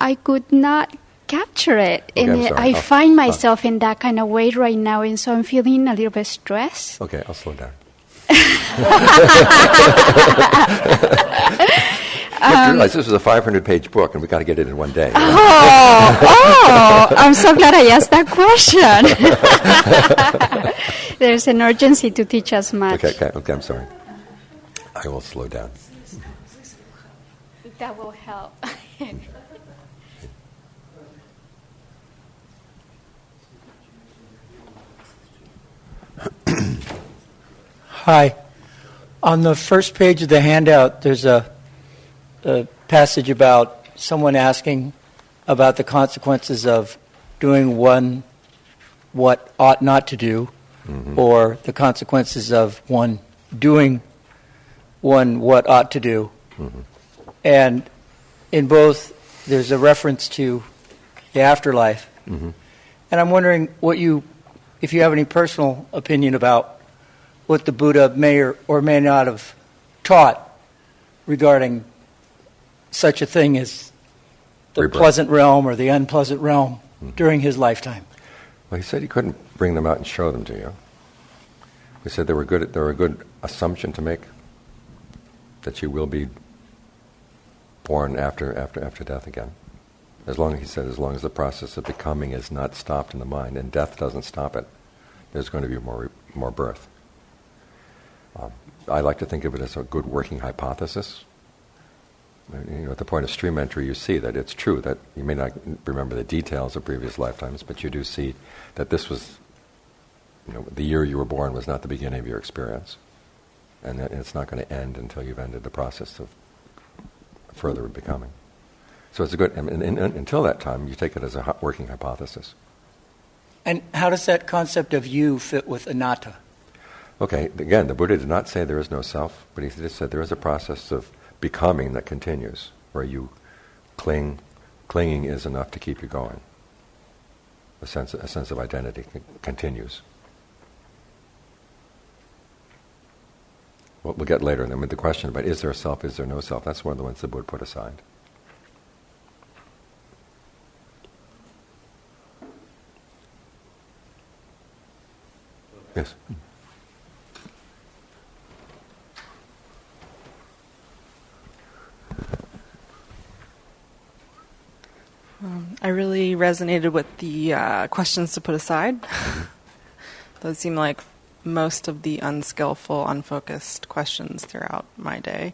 I could not capture it. Okay, and I find myself in that kind of way right now, and so I'm feeling a little bit stressed. Okay, I'll slow down. Realize this was a 500-page book, and we got to get it in one day. Oh! I'm so glad I asked that question. There's an urgency to teach us much. Okay, I'm sorry. I will slow down. That will help. Hi. On the first page of the handout, there's a passage about someone asking about the consequences of doing what ought not to do, or the consequences of one doing what ought to do. Mm-hmm. And in both, there's a reference to the afterlife. Mm-hmm. And I'm wondering if you have any personal opinion about what the Buddha may or may not have taught regarding such a thing as the pleasant realm or the unpleasant realm during his lifetime. Well, he said he couldn't bring them out and show them to you. He said they were a good assumption to make, that you will be born after death again. As long as the process of becoming is not stopped in the mind, and death doesn't stop it, there's going to be more birth. I like to think of it as a good working hypothesis. At the point of stream entry, you see that it's true that you may not remember the details of previous lifetimes, but you do see that this was, the year you were born was not the beginning of your experience, and that it's not going to end until you've ended the process of further becoming. So it's a good, and until that time, you take it as a working hypothesis. And how does that concept of you fit with anatta? Okay, again, the Buddha did not say there is no self, but he just said there is a process of becoming that continues, where you cling. Clinging is enough to keep you going. A sense of identity continues. We'll get later. And the question about is there a self, is there no self, that's one of the ones the Buddha put aside. Yes? I really resonated with the questions to put aside. Those seem like most of the unskillful, unfocused questions throughout my day.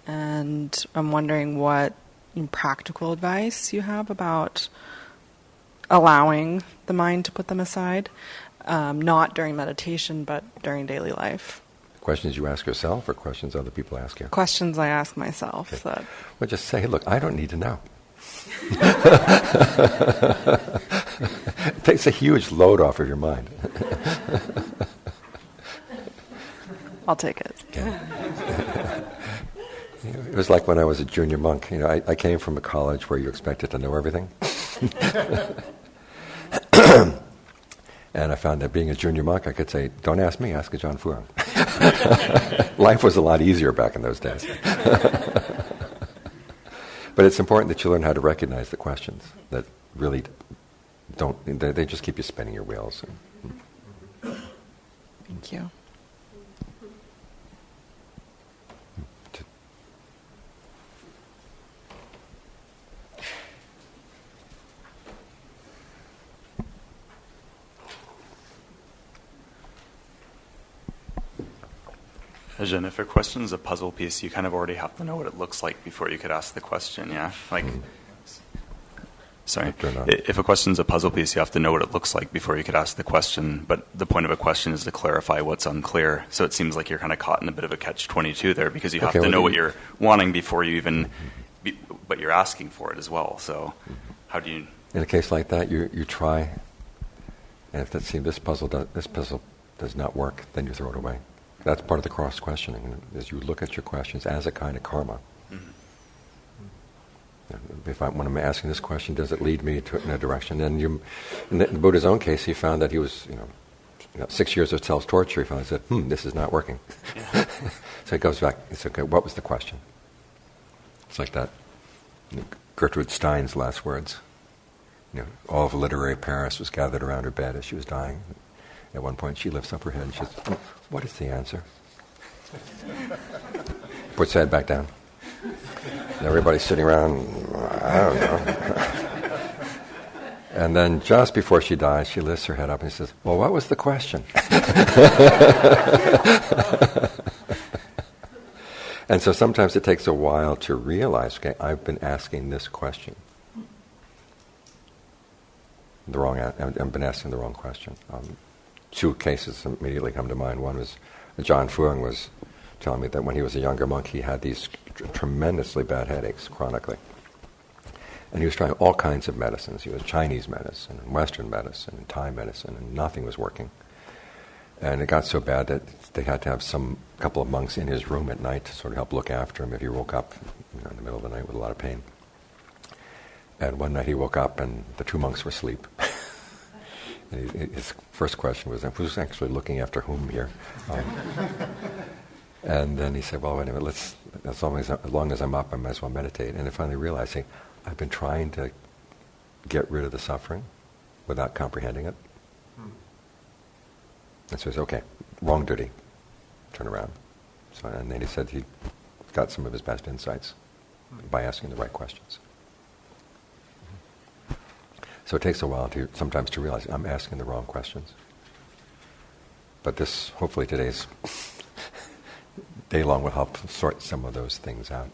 And I'm wondering what practical advice you have about allowing the mind to put them aside, not during meditation, but during daily life. Questions you ask yourself or questions other people ask you? Questions I ask myself. Okay. That Well, just say, look, I don't need to know. It takes a huge load off of your mind. I'll take it. Okay. It was like when I was a junior monk. I came from a college where you're expected to know everything. And I found that being a junior monk, I could say, don't ask me, ask a John Fuang. Life was a lot easier back in those days. But it's important that you learn how to recognize the questions that really they just keep you spinning your wheels. Thank you. Ajahn, if a question is a puzzle piece, you kind of already have to know what it looks like before you could ask the question, yeah? Sorry. If a question is a puzzle piece, you have to know what it looks like before you could ask the question, but the point of a question is to clarify what's unclear. So it seems like you're kind of caught in a bit of a catch-22 there, because you have to know what you're wanting before you even, but you're asking for it as well. So how do you... In a case like that, you try, and if this puzzle does not work, then you throw it away. That's part of the cross-questioning, is you look at your questions as a kind of karma. Mm-hmm. When I'm asking this question, does it lead me in a direction? And in the Buddha's own case, he found that he was, 6 years of self-torture, he said, this is not working. Yeah. So he goes back, he said, okay, what was the question? It's like that. Gertrude Stein's last words. All of literary Paris was gathered around her bed as she was dying. At one point, she lifts up her head and she says, what is the answer? Puts her head back down. And everybody's sitting around, I don't know. And then just before she dies, she lifts her head up and says, well, what was the question? And so sometimes it takes a while to realize, okay, I've been asking this question. I've been asking the wrong question. Two cases immediately come to mind. One was John Fuang was telling me that when he was a younger monk, he had these tremendously bad headaches chronically. And he was trying all kinds of medicines. He was Chinese medicine, and Western medicine, and Thai medicine, and nothing was working. And it got so bad that they had to have a couple of monks in his room at night to sort of help look after him if he woke up in the middle of the night with a lot of pain. And one night he woke up and the two monks were asleep. And his first question was, who's actually looking after whom here? And then he said, well, wait a minute, as long as I'm up, I might as well meditate. And I finally realized, I've been trying to get rid of the suffering without comprehending it. And so he said, okay, wrong duty. Turn around. And then he said he got some of his best insights by asking the right questions. So it takes a while sometimes to realize I'm asking the wrong questions. But this, hopefully today's day long will help sort some of those things out.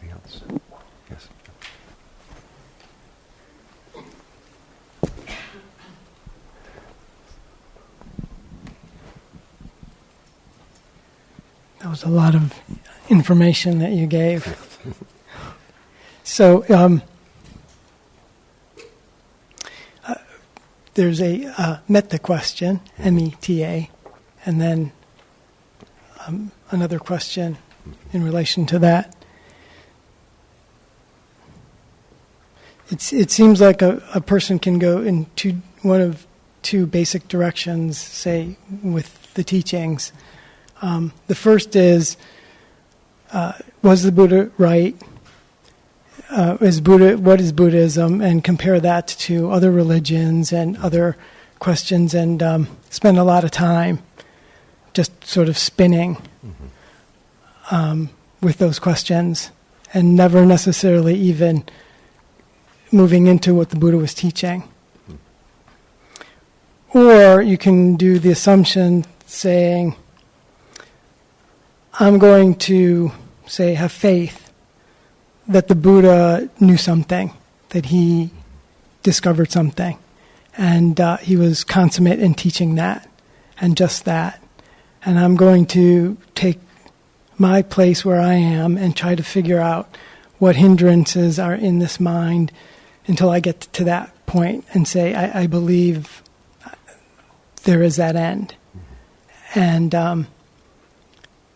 Anything else? Yes. That was a lot of information that you gave. So there's a metta question, M-E-T-A, and then another question in relation to that. It seems like a person can go in one of two basic directions, say, with the teachings. The first is, was the Buddha right? What is Buddhism? And compare that to other religions and other questions, and spend a lot of time just sort of spinning with those questions, and never necessarily even moving into what the Buddha was teaching. Or you can do the assumption saying, I'm going to, say, have faith that the Buddha knew something, that he discovered something, and he was consummate in teaching that, and just that. And I'm going to take my place where I am and try to figure out what hindrances are in this mind until I get to that point and say, I believe there is that end. And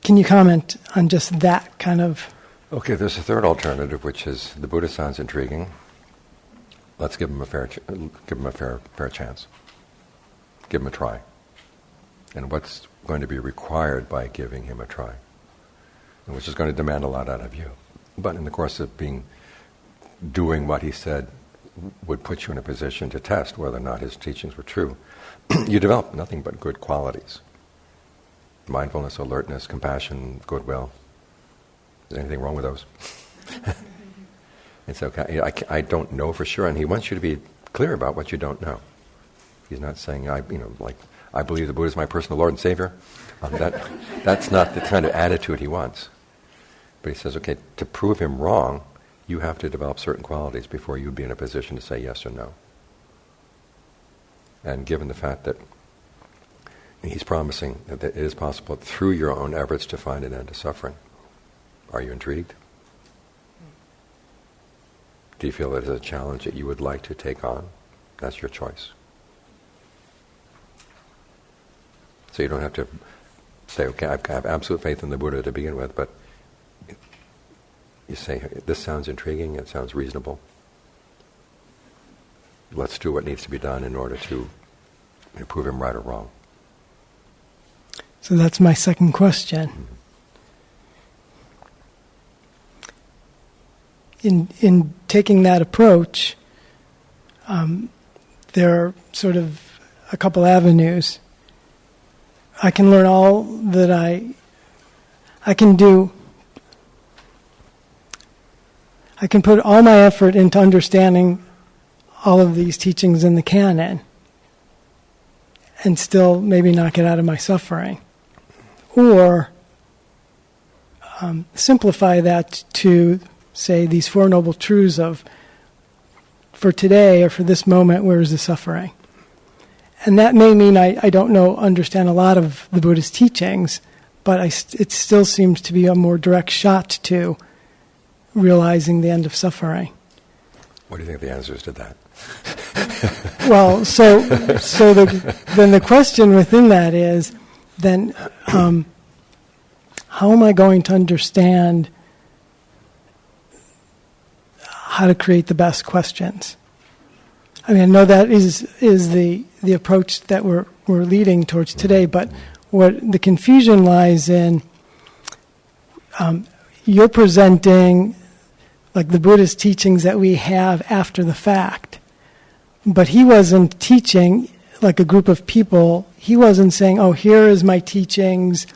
can you comment on just that kind of... Okay, there's a third alternative, which is the Buddha sounds intriguing. Let's give him a fair chance. Give him a try. And what's going to be required by giving him a try? And which is going to demand a lot out of you. But in the course of doing what he said would put you in a position to test whether or not his teachings were true. You develop nothing but good qualities. Mindfulness, alertness, compassion, goodwill. Is there anything wrong with those? It's okay. I don't know for sure, and he wants you to be clear about what you don't know. He's not saying, I believe the Buddha is my personal Lord and Savior. That's not the kind of attitude he wants. But he says, okay, to prove him wrong, you have to develop certain qualities before you'd be in a position to say yes or no. And given the fact that he's promising that it is possible through your own efforts to find an end to suffering, are you intrigued? Do you feel that it's a challenge that you would like to take on? That's your choice. So you don't have to say, okay, I have absolute faith in the Buddha to begin with, but you say, this sounds intriguing, it sounds reasonable. Let's do what needs to be done in order to prove him right or wrong. So that's my second question. In taking that approach, there are sort of a couple avenues. I can learn all that I can do. I can put all my effort into understanding all of these teachings in the canon and still maybe not get out of my suffering. Or simplify that to, say, these Four Noble Truths of, for today or for this moment, where is the suffering? And that may mean I don't understand a lot of the Buddha's teachings, but it still seems to be a more direct shot to realizing the end of suffering. What do you think the answer is to that? Well, then the question within that is, then how am I going to understand how to create the best questions? I mean, I know that is the approach that we're leading towards today, but what the confusion lies in, you're presenting like the Buddhist teachings that we have after the fact, but he wasn't teaching like a group of people. He wasn't saying, oh, here is my teachings,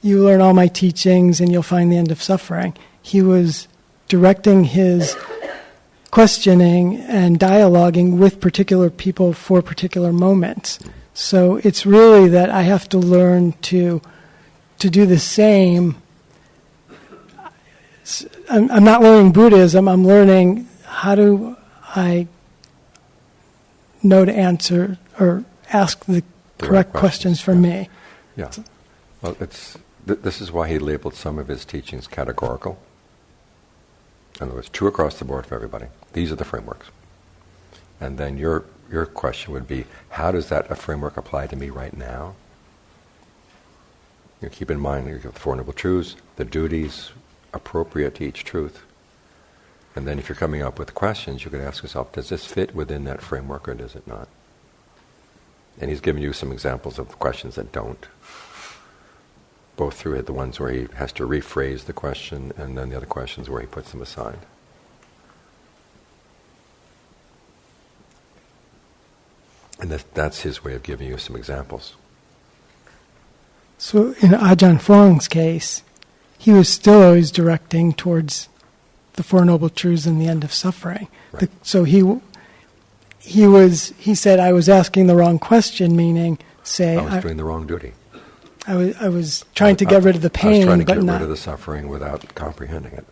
you learn all my teachings and you'll find the end of suffering. He was directing his questioning and dialoguing with particular people for particular moments. So it's really that I have to learn to do the same. I'm not learning Buddhism, I'm learning how do I know to answer or ask the correct questions for me. Yeah. Well, this is why he labeled some of his teachings categorical. In other words, true across the board for everybody. These are the frameworks. And then your question would be, how does that framework apply to me right now? You know, keep in mind the Four Noble Truths, the duties appropriate to each truth. And then if you're coming up with questions, you could ask yourself, does this fit within that framework or does it not? And he's given you some examples of questions that don't. Both through the ones where he has to rephrase the question and then the other questions where he puts them aside. And that's his way of giving you some examples. So in Ajahn Fuang's case, he was still always directing towards the Four Noble Truths and the end of suffering. Right. So he said, I was asking the wrong question, meaning, say... I was doing the wrong duty. I was trying to get rid of the pain, I was trying to but get not... rid of the suffering without comprehending it.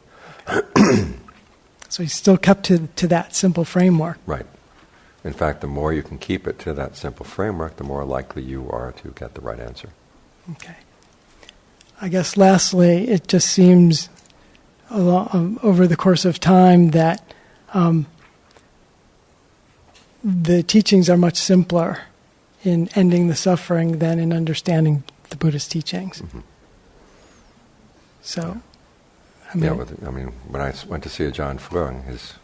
So he still kept to that simple framework. Right. In fact, the more you can keep it to that simple framework, the more likely you are to get the right answer. Okay. I guess lastly, it just seems over the course of time that the teachings are much simpler in ending the suffering than in understanding the Buddhist teachings. Mm-hmm. So, when I went to see Ajahn Fuang, his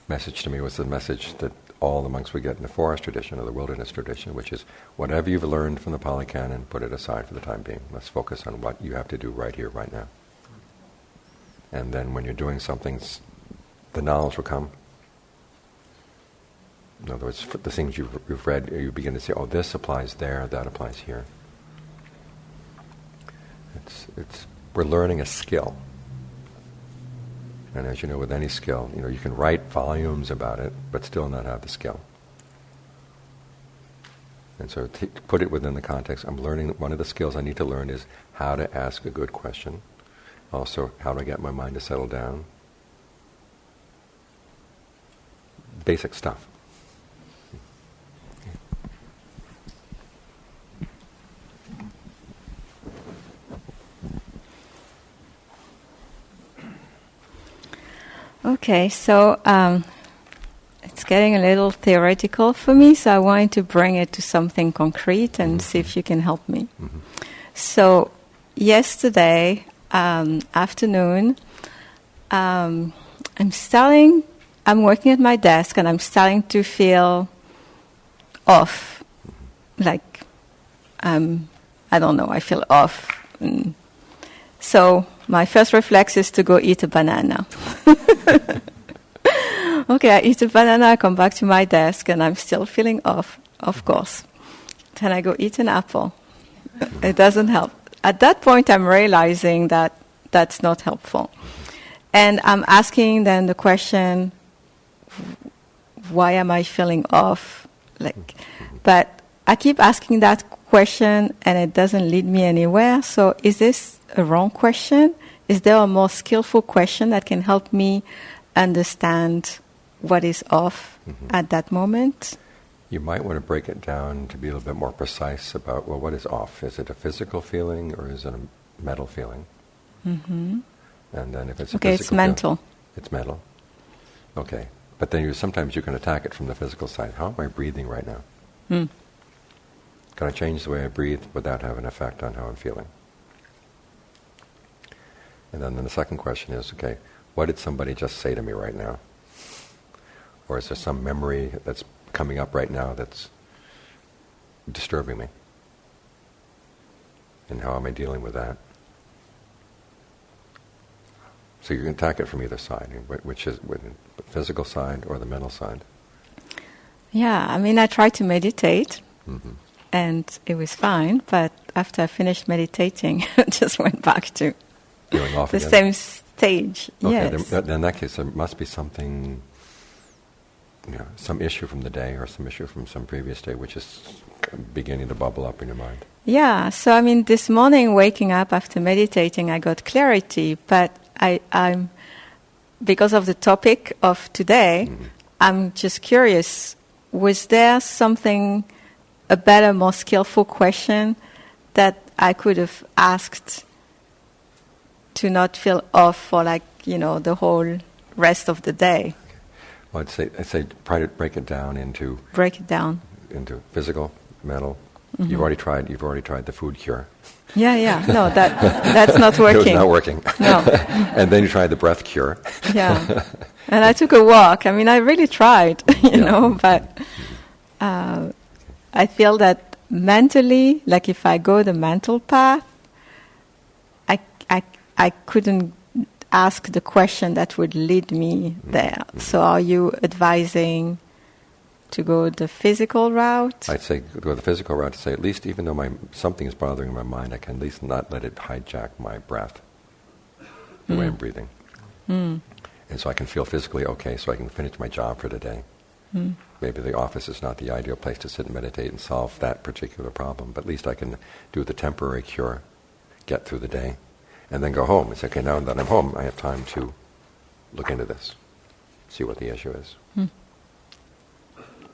message to me was the message that all the monks would get in the forest tradition or the wilderness tradition, which is whatever you've learned from the Pali Canon, put it aside for the time being. Let's focus on what you have to do right here, right now. And then when you're doing something, the knowledge will come. In other words, the things you've read, you begin to say, oh, this applies there, that applies here. We're learning a skill. And as you know, with any skill, you can write volumes about it, but still not have the skill. And so to put it within the context, I'm learning, one of the skills I need to learn is how to ask a good question. Also, how to get my mind to settle down. Basic stuff. Okay, so it's getting a little theoretical for me, so I wanted to bring it to something concrete and see if you can help me. Mm-hmm. So yesterday afternoon, I'm working at my desk and I'm starting to feel off. Like, I don't know, I feel off. So my first reflex is to go eat a banana. Okay, I eat a banana, I come back to my desk, and I'm still feeling off, of course. Then I go eat an apple. It doesn't help. At that point, I'm realizing that that's not helpful. And I'm asking then the question, why am I feeling off? But I keep asking that question, and it doesn't lead me anywhere. So is this a wrong question? Is there a more skillful question that can help me understand what is off at that moment? You might want to break it down to be a little bit more precise about, well, what is off? Is it a physical feeling or is it a mental feeling? Mm-hmm. And then if it's a physical it's mental. It's mental. Okay. But then sometimes you can attack it from the physical side. How am I breathing right now? Can I change the way I breathe without having an effect on how I'm feeling? And then the second question is, okay, what did somebody just say to me right now? Or is there some memory that's coming up right now that's disturbing me? And how am I dealing with that? So you can attack it from either side, which is the physical side or the mental side. Yeah, I mean, I try to meditate. Mm-hmm. and it was fine. But after I finished meditating, I just went back to feeling off the again? same stage. Okay, Yes. then in that case, there must be something, some issue from the day or some issue from some previous day which is beginning to bubble up in your mind. Yeah, so I mean, this morning waking up after meditating, I got clarity, but I'm because of the topic of today, I'm just curious, was there something, a better, more skillful question that I could have asked to not feel off for the whole rest of the day? Well, I'd say try to break it down into physical, mental. Mm-hmm. You've already tried the food cure. Yeah. No, that's not working. It was not working. No. And then you tried the breath cure. Yeah. And I took a walk. I mean, I really tried, but I feel that mentally, like if I go the mental path, I couldn't ask the question that would lead me there. Mm-hmm. So are you advising to go the physical route? I'd say go the physical route to say, at least even though something is bothering my mind, I can at least not let it hijack my breath, the way I'm breathing. And so I can feel physically okay, so I can finish my job for the day. Maybe the office is not the ideal place to sit and meditate and solve that particular problem, but at least I can do the temporary cure, get through the day, and then go home and say, okay, now that I'm home, I have time to look into this, see what the issue is.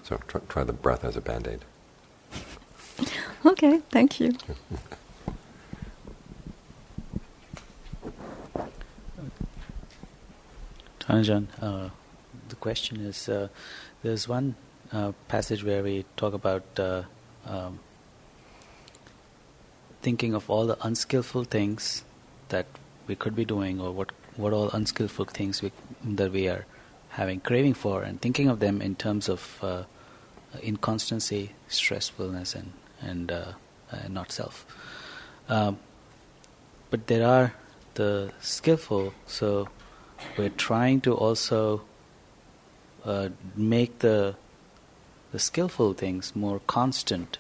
So try the breath as a Band-Aid. Okay, thank you. Tanajan, the question is, there's one passage where we talk about thinking of all the unskillful things that we could be doing, or what all unskillful things that we are having craving for, and thinking of them in terms of inconstancy, stressfulness, and not self. But there are the skillful, so we're trying to also make the skillful things more constant,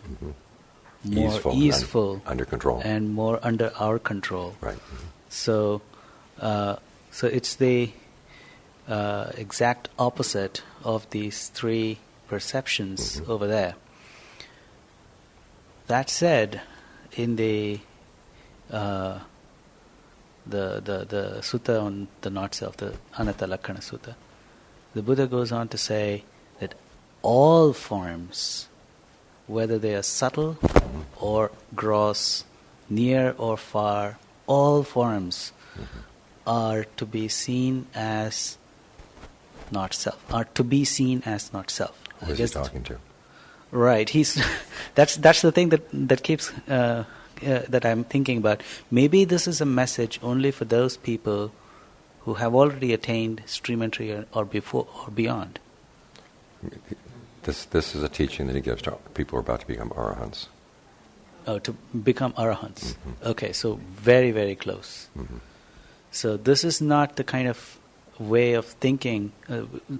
more easeful, under control, and more under our control. Right. So it's the exact opposite of these three perceptions over there. That said, in the sutta on the not self, the Anatta Lakkana Sutta, the Buddha goes on to say that all forms, whether they are subtle or gross, near or far, all forms are to be seen as not self. Are to be seen as not self. Who is he talking to? Right. That's the thing that keeps that I'm thinking about. Maybe this is a message only for those people who have already attained stream entry or before or beyond. This is a teaching that he gives to people who are about to become arahants. Oh, to become arahants. Okay, so very, very close. So this is not the kind of way of thinking,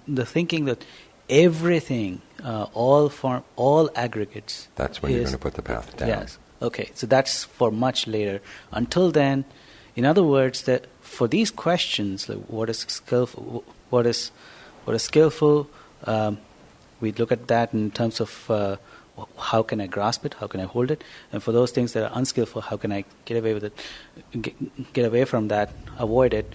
the thinking that everything, all aggregates. That's when you're going to put the path down. Yes. Okay, so that's for much later. Until then, in other words, that for these questions, like what is skillful, what is skillful, we look at that in terms of how can I grasp it, how can I hold it, and for those things that are unskillful, how can I get away with it, get away from that, avoid it.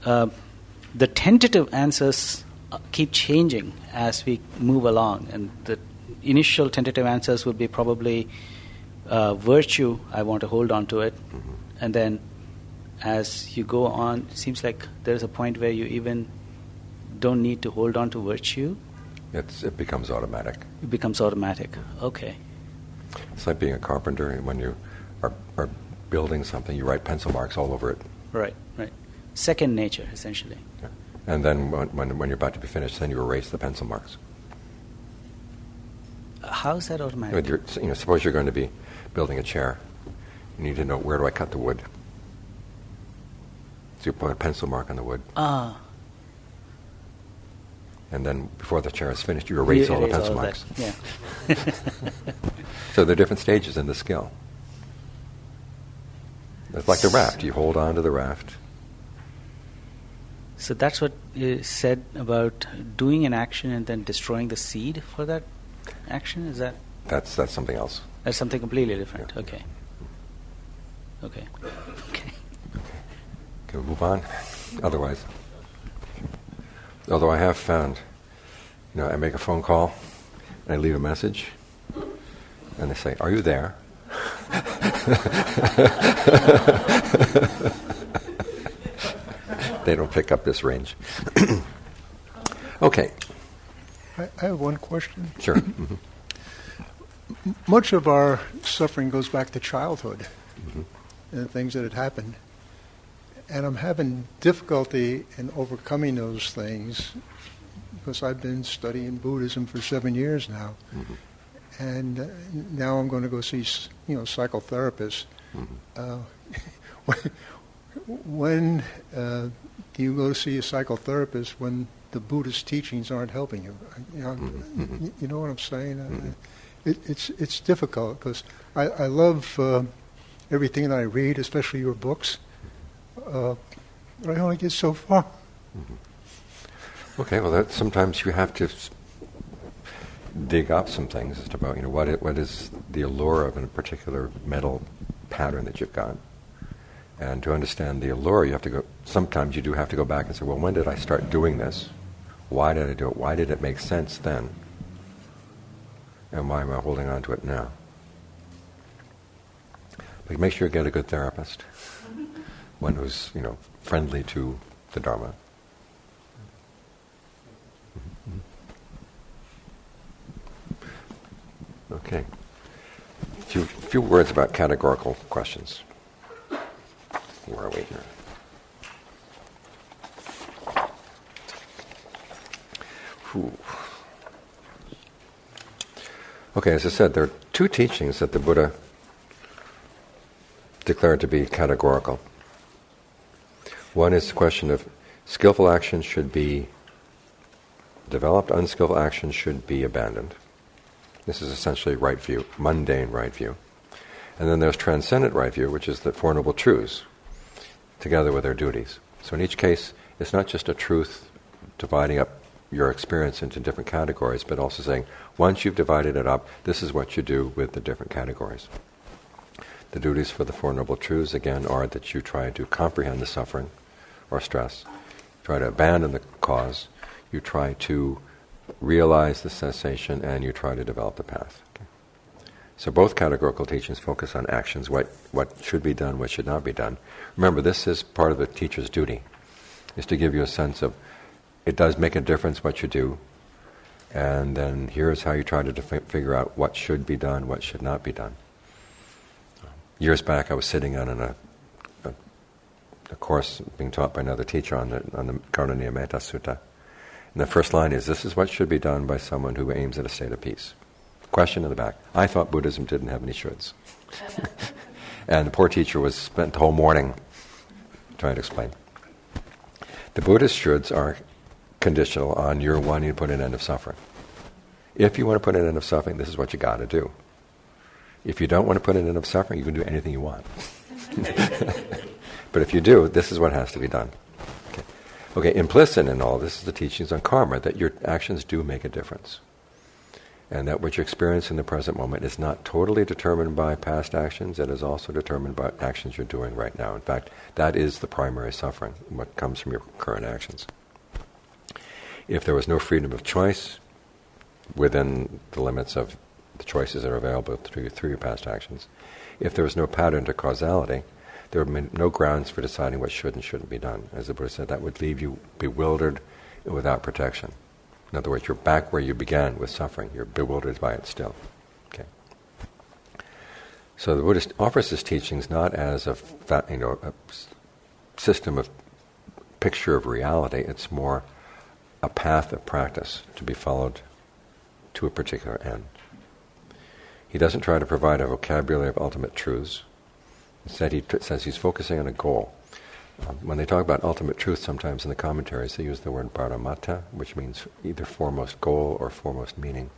The tentative answers keep changing as we move along, and the initial tentative answers would be probably virtue, I want to hold on to it, and then as you go on, it seems like there's a point where you even don't need to hold on to virtue. It becomes automatic. It becomes automatic. Okay. It's like being a carpenter, and when you are building something, you write pencil marks all over it. Right. Second nature, essentially. Yeah. And then when you're about to be finished, then you erase the pencil marks. How is that automatic? Suppose you're going to be building a chair. You need to know, where do I cut the wood? So you put a pencil mark on the wood. And then before the chair is finished, you erase all the pencil marks. Yeah. So there are different stages in the skill. It's like the raft. You hold on to the raft. So that's what is said about doing an action and then destroying the seed for that action? Is that? That's something else. That's something completely different. Yeah. Okay. Can we move on? Otherwise, although I have found, I make a phone call and I leave a message and they say, "Are you there?" They don't pick up this range. Okay. I have one question. Sure. Mm-hmm. Much of our suffering goes back to childhood and things that had happened. And I'm having difficulty in overcoming those things because I've been studying Buddhism for 7 years now. Mm-hmm. And now I'm going to go see, psychotherapists. Mm-hmm. When do you go to see a psychotherapist when the Buddhist teachings aren't helping you? You know what I'm saying? It's difficult because I love everything that I read, especially your books. But I only get so far. Mm-hmm. Okay, well, sometimes you have to dig up some things as to about what is the allure of a particular mental pattern that you've got. And to understand the allure, sometimes you do have to go back and say, well, when did I start doing this? Why did I do it? Why did it make sense then? And why am I holding on to it now? But make sure you get a good therapist, one who's, friendly to the Dharma. Mm-hmm. Okay. A few words about categorical questions. Where are we here? Whew. Okay, as I said, there are two teachings that the Buddha declared to be categorical. One is the question of skillful action should be developed, unskillful action should be abandoned. This is essentially right view, mundane right view. And then there's transcendent right view, which is the Four Noble Truths, together with their duties. So in each case, it's not just a truth dividing up your experience into different categories, but also saying, once you've divided it up, this is what you do with the different categories. The duties for the Four Noble Truths, again, are that you try to comprehend the suffering or stress, try to abandon the cause, you try to realize the cessation, and you try to develop the path. Okay. So both categorical teachings focus on actions, what should be done, what should not be done. Remember, this is part of the teacher's duty, is to give you a sense of, it does make a difference what you do, and then here's how you try to figure out what should be done, what should not be done. Years back, I was sitting on a course being taught by another teacher on the Karuniya Metta Sutta. And the first line is, this is what should be done by someone who aims at a state of peace. Question in the back. I thought Buddhism didn't have any shoulds. And the poor teacher spent the whole morning trying to explain. The Buddhist shoulds are conditional on your wanting to put an end of suffering. If you want to put an end of suffering, this is what you got to do. If you don't want to put an end of suffering, you can do anything you want. But if you do, this is what has to be done. Okay, implicit in all this is the teachings on karma, that your actions do make a difference. And that what you experience in the present moment is not totally determined by past actions, it is also determined by actions you're doing right now. In fact, that is the primary suffering, what comes from your current actions. If there was no freedom of choice within the limits of the choices that are available through your past actions, if there was no pattern to causality, there would be no grounds for deciding what should and shouldn't be done. As the Buddha said, that would leave you bewildered and without protection. In other words, you're back where you began with suffering. You're bewildered by it still. Okay. So the Buddha offers his teachings not as a system of picture of reality. It's more a path of practice to be followed to a particular end. He doesn't try to provide a vocabulary of ultimate truths. Instead, he says he's focusing on a goal. When they talk about ultimate truth, sometimes in the commentaries, they use the word paramata, which means either foremost goal or foremost meaning.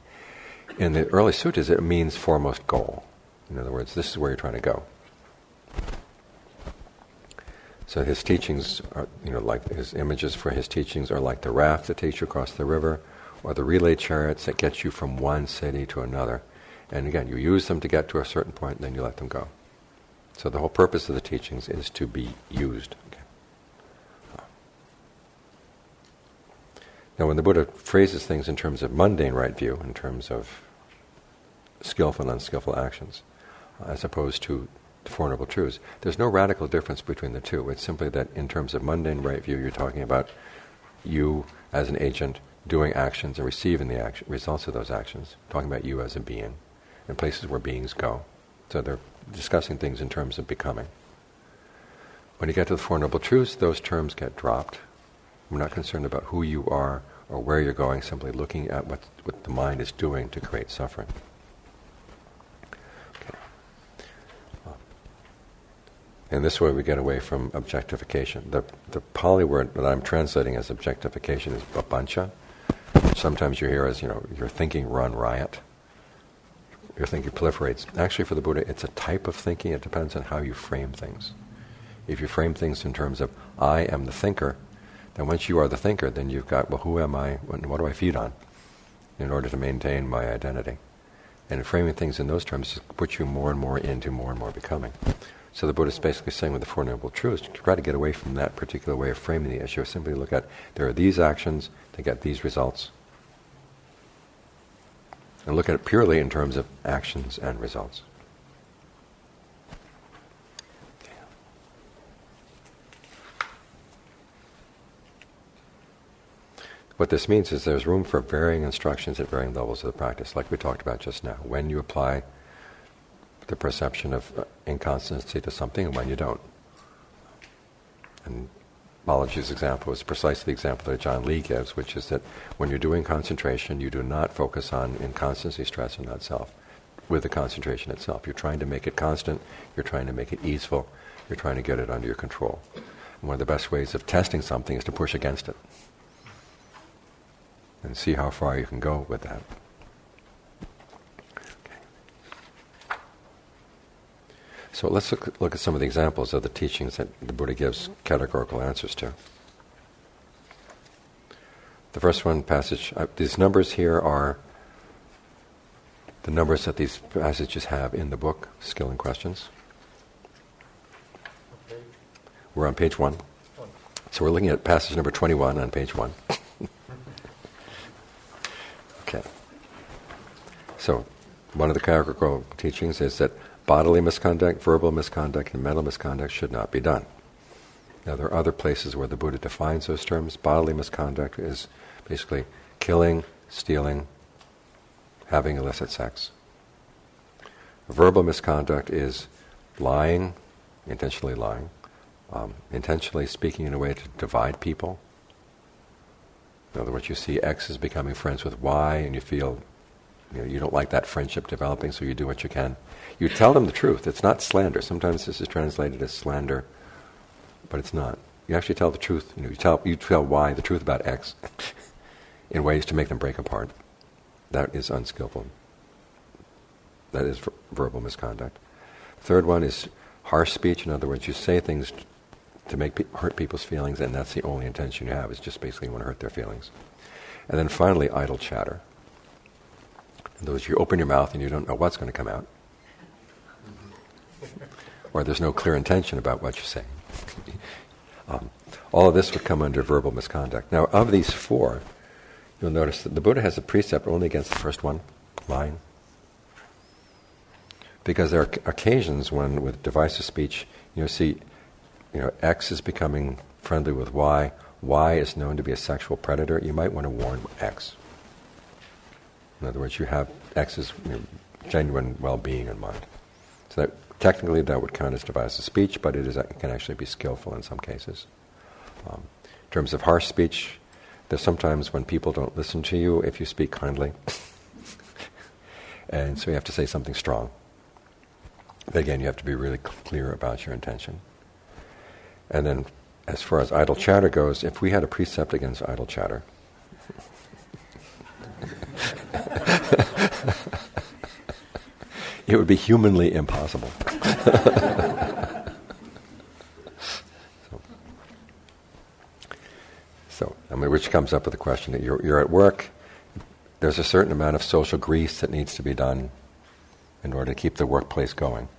In the early suttas, it means foremost goal. In other words, this is where you're trying to go. So his teachings are, like his images for his teachings are like the raft that takes you across the river, or the relay chariots that gets you from one city to another. And again, you use them to get to a certain point, and then you let them go. So the whole purpose of the teachings is to be used. Okay. Now, when the Buddha phrases things in terms of mundane right view, in terms of skillful and unskillful actions, as opposed to the Four Noble Truths, there's no radical difference between the two. It's simply that in terms of mundane right view, you're talking about you as an agent doing actions and receiving the results of those actions, talking about you as a being, in places where beings go. So they're discussing things in terms of becoming. When you get to the Four Noble Truths, those terms get dropped. We're not concerned about who you are or where you're going, simply looking at what the mind is doing to create suffering. Okay. And this way we get away from objectification. The Pali word that I'm translating as objectification is babancha. Sometimes you hear as, your thinking run riot. Your thinking proliferates. Actually, for the Buddha, it's a type of thinking. It depends on how you frame things. If you frame things in terms of, I am the thinker, then once you are the thinker, then you've got, well, who am I? What do I feed on in order to maintain my identity? And framing things in those terms just puts you more and more into more and more becoming. So the Buddha is basically saying with the Four Noble Truths, to try to get away from that particular way of framing the issue, simply look at, there are these actions to get these results. And look at it purely in terms of actions and results. What this means is there's room for varying instructions at varying levels of the practice, like we talked about just now. When you apply the perception of inconstancy to something and when you don't. And Balaji's example is precisely the example that John Lee gives, which is that when you're doing concentration, you do not focus on inconstancy, stress, and not self with the concentration itself. You're trying to make it constant, you're trying to make it easeful, you're trying to get it under your control. And one of the best ways of testing something is to push against it and see how far you can go with that. Okay. So let's look at some of the examples of the teachings that the Buddha gives categorical answers to. The first one passage, these numbers here are the numbers that these passages have in the book, Skill and Questions. We're on page 1. So we're looking at passage number 21 on page 1. Okay. So one of the categorical teachings is that bodily misconduct, verbal misconduct, and mental misconduct should not be done. Now there are other places where the Buddha defines those terms. Bodily misconduct is basically killing, stealing, having illicit sex. Verbal misconduct is lying, intentionally lying, intentionally speaking in a way to divide people. In other words, you see X is becoming friends with Y, and you feel you don't like that friendship developing, so you do what you can. You tell them the truth. It's not slander. Sometimes this is translated as slander, but it's not. You actually tell the truth. You tell Y the truth about X in ways to make them break apart. That is unskillful. That is verbal misconduct. Third one is harsh speech. In other words, you say things to hurt people's feelings, and that's the only intention you have, is just basically you want to hurt their feelings. And then finally, idle chatter. In other words, you open your mouth and you don't know what's going to come out. Or there's no clear intention about what you're saying. All of this would come under verbal misconduct. Now, of these four, you'll notice that the Buddha has a precept only against the first one, lying. Because there are occasions when, with divisive speech, X is becoming friendly with Y. Y is known to be a sexual predator. You might want to warn X. In other words, you have X's genuine well-being in mind. So that technically that would count as divisive speech, but it can actually be skillful in some cases. In terms of harsh speech, there's sometimes when people don't listen to you if you speak kindly. And so you have to say something strong. But again, you have to be really clear about your intention. And then, as far as idle chatter goes, if we had a precept against idle chatter, It would be humanly impossible. So, which comes up with the question that you're at work, there's a certain amount of social grease that needs to be done in order to keep the workplace going.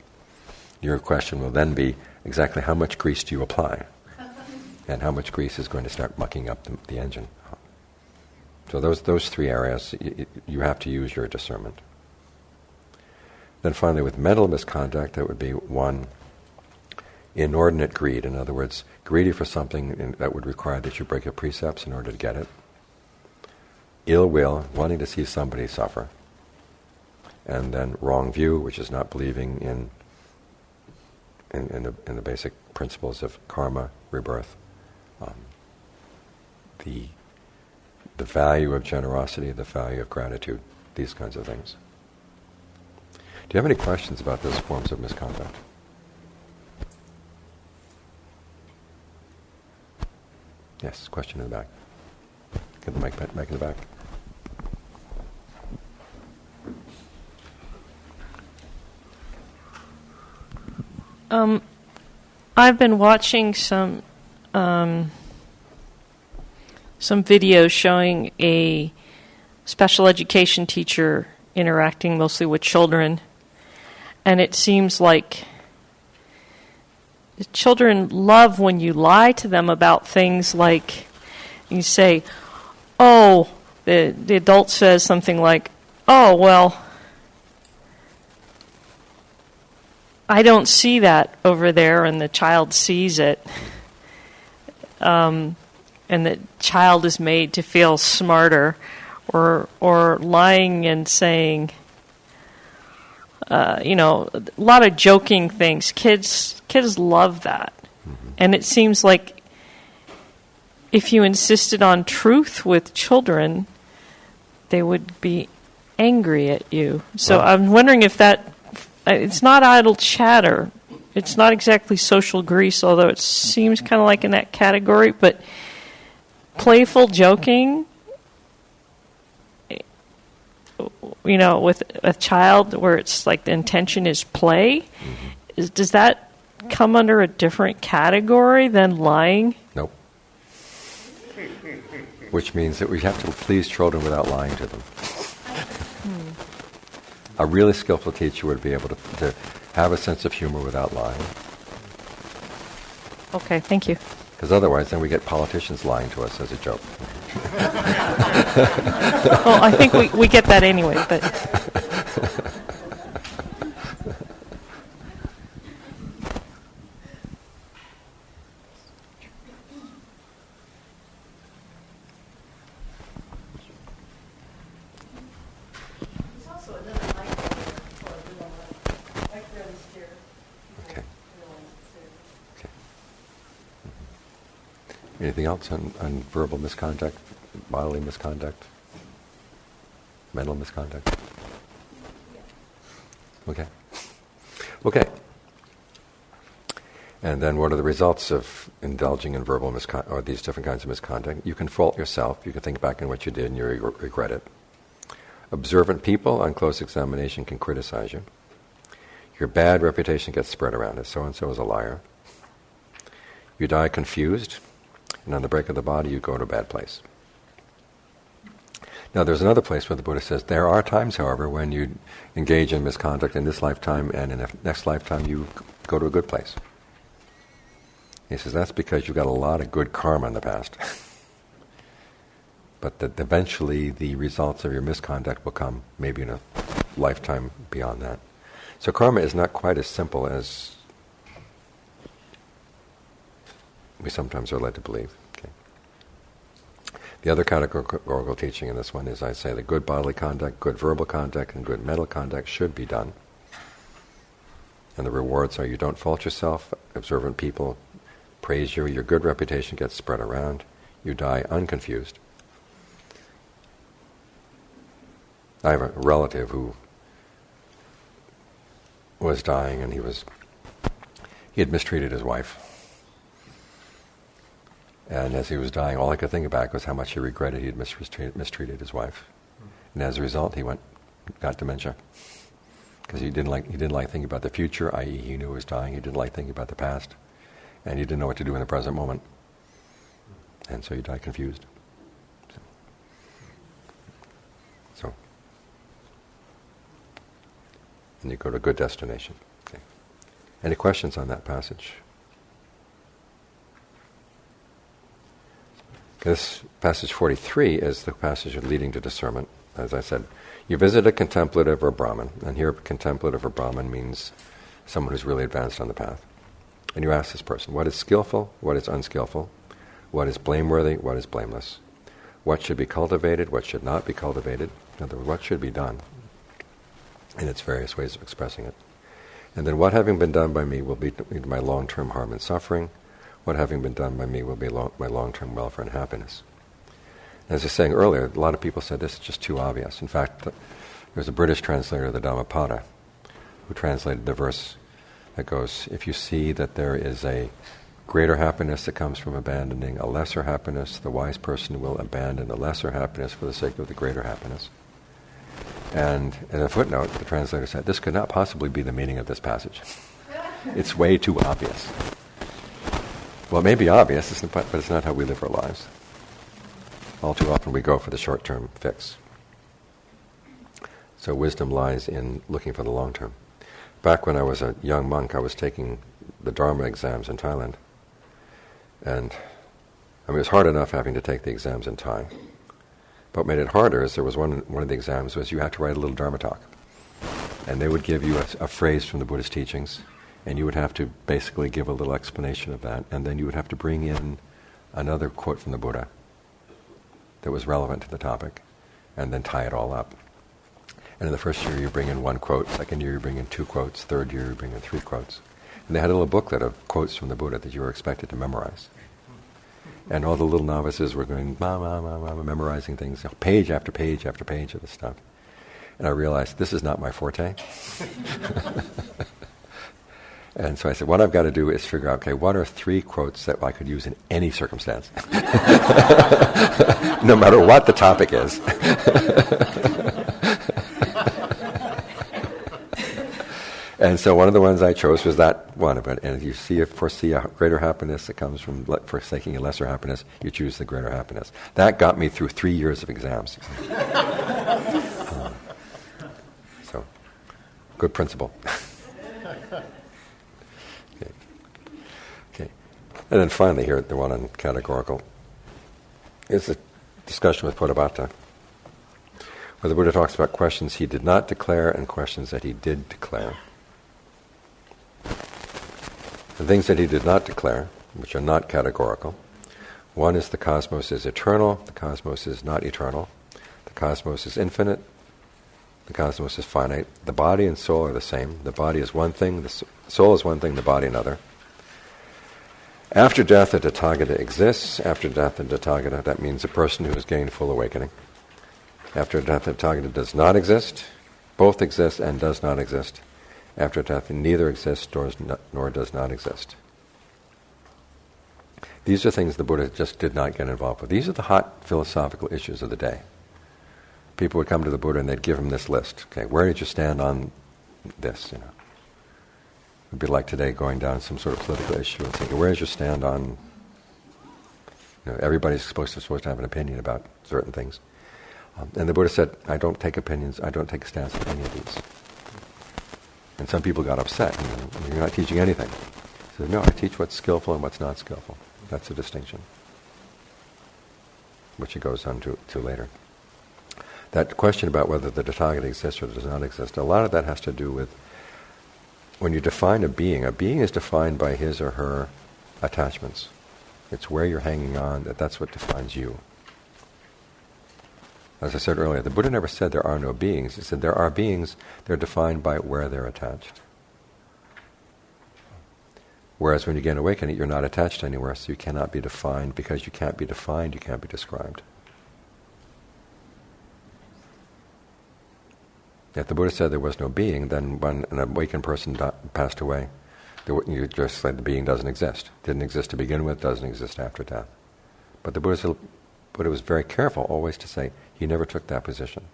Your question will then be, exactly how much grease do you apply? And how much grease is going to start mucking up the engine? So those three areas, you have to use your discernment. Then finally, with mental misconduct, that would be one, inordinate greed. In other words, greedy for something that would require that you break your precepts in order to get it. Ill will, wanting to see somebody suffer. And then wrong view, which is not believing in the basic principles of karma, rebirth, the value of generosity, the value of gratitude, these kinds of things. Do you have any questions about those forms of misconduct? Yes, question in the back. Get the mic back in the back. I've been watching some videos showing a special education teacher interacting mostly with children, and it seems like the children love when you lie to them about things like, you say, oh, the adult says something like, oh, well, I don't see that over there, and the child sees it. And the child is made to feel smarter, or lying and saying, a lot of joking things. Kids love that. Mm-hmm. And it seems like if you insisted on truth with children, they would be angry at you. So I'm wondering if that, it's not idle chatter. It's not exactly social grease, although it seems kind of like in that category, but playful joking, with a child where it's like the intention is play, does that come under a different category than lying? Nope. Which means that we have to please children without lying to them. A really skillful teacher would be able to have a sense of humor without lying. Okay, thank you. Because otherwise, then we get politicians lying to us as a joke. Well, I think we get that anyway, but... Anything else on verbal misconduct, bodily misconduct, mental misconduct? Okay. And then what are the results of indulging in verbal misconduct, or these different kinds of misconduct? You can fault yourself. You can think back on what you did and you regret it. Observant people on close examination can criticize you. Your bad reputation gets spread around as so-and-so is a liar. You die confused. And on the break of the body, you go to a bad place. Now, there's another place where the Buddha says, there are times, however, when you engage in misconduct in this lifetime, and in the next lifetime you go to a good place. He says, that's because you've got a lot of good karma in the past. But that eventually the results of your misconduct will come maybe in a lifetime beyond that. So karma is not quite as simple as we sometimes are led to believe. Okay. The other categorical teaching in this one is, I say, that good bodily conduct, good verbal conduct, and good mental conduct should be done. And the rewards are you don't fault yourself, observant people praise you, your good reputation gets spread around, you die unconfused. I have a relative who was dying, and he had mistreated his wife. And as he was dying, all I could think about was how much he regretted he had mistreated his wife. And as a result, he got dementia. Because he didn't like thinking about the future, i.e. he knew he was dying. He didn't like thinking about the past. And he didn't know what to do in the present moment. And so he died confused. So and you go to a good destination. Okay. Any questions on that passage? This passage 43 is the passage leading to discernment. As I said, you visit a contemplative or Brahmin, and here contemplative or Brahmin means someone who's really advanced on the path. And you ask this person, what is skillful, what is unskillful, what is blameworthy, what is blameless, what should be cultivated, what should not be cultivated, in other words, what should be done, in its various ways of expressing it. And then what having been done by me will be my long-term harm and suffering, what having been done by me will be my long-term welfare and happiness. As I was saying earlier, a lot of people said this is just too obvious. In fact, there's a British translator of the Dhammapada who translated the verse that goes, if you see that there is a greater happiness that comes from abandoning a lesser happiness, the wise person will abandon the lesser happiness for the sake of the greater happiness. And in a footnote, the translator said, this could not possibly be the meaning of this passage. It's way too obvious. Well, it may be obvious, but it's not how we live our lives. All too often we go for the short-term fix. So wisdom lies in looking for the long term. Back when I was a young monk, I was taking the Dharma exams in Thailand. And it was hard enough having to take the exams in Thai. But what made it harder is there was one of the exams was you had to write a little Dharma talk. And they would give you a phrase from the Buddhist teachings, and you would have to basically give a little explanation of that, and then you would have to bring in another quote from the Buddha that was relevant to the topic, and then tie it all up. And in the first year you bring in one quote, second year you bring in 2 quotes, third year you bring in 3 quotes. And they had a little booklet of quotes from the Buddha that you were expected to memorize. And all the little novices were going, memorizing things, page after page after page of this stuff. And I realized this is not my forte. And so I said, what I've got to do is figure out, okay, what are 3 quotes that I could use in any circumstance? No matter what the topic is. And so one of the ones I chose was that one of it. And if you foresee a greater happiness that comes from forsaking a lesser happiness, you choose the greater happiness. That got me through 3 years of exams. So, good principle. Okay. And then finally here, the one on categorical, is a discussion with Bodhisattva, where the Buddha talks about questions he did not declare and questions that he did declare. The things that he did not declare, which are not categorical, one is the cosmos is eternal, the cosmos is not eternal, the cosmos is infinite, the cosmos is finite, the body and soul are the same, the body is one thing, the soul is one thing, the body another. After death, a Tathagata exists. After death, a Tathagata, that means a person who has gained full awakening. After death, a Tathagata does not exist. Both exist and does not exist. After death, neither exists nor does not exist. These are things the Buddha just did not get involved with. These are the hot philosophical issues of the day. People would come to the Buddha and they'd give him this list. Okay, where did you stand on this? It would be like today going down some sort of political issue and saying, where is your stand on... everybody's supposed to have an opinion about certain things. And the Buddha said, I don't take opinions, I don't take a stance on any of these. And some people got upset. You're not teaching anything. He said, no, I teach what's skillful and what's not skillful. That's a distinction, which he goes on to later. That question about whether the Tathagata exists or does not exist, a lot of that has to do with when you define a being is defined by his or her attachments. It's where you're hanging on, that's what defines you. As I said earlier, the Buddha never said there are no beings. He said there are beings, they're defined by where they're attached. Whereas when you gain awakening, you're not attached anywhere, so you cannot be defined. Because you can't be defined, you can't be described. If the Buddha said there was no being, then when an awakened person passed away, you just said the being doesn't exist. Didn't exist to begin with, doesn't exist after death. But the Buddha was very careful always to say he never took that position.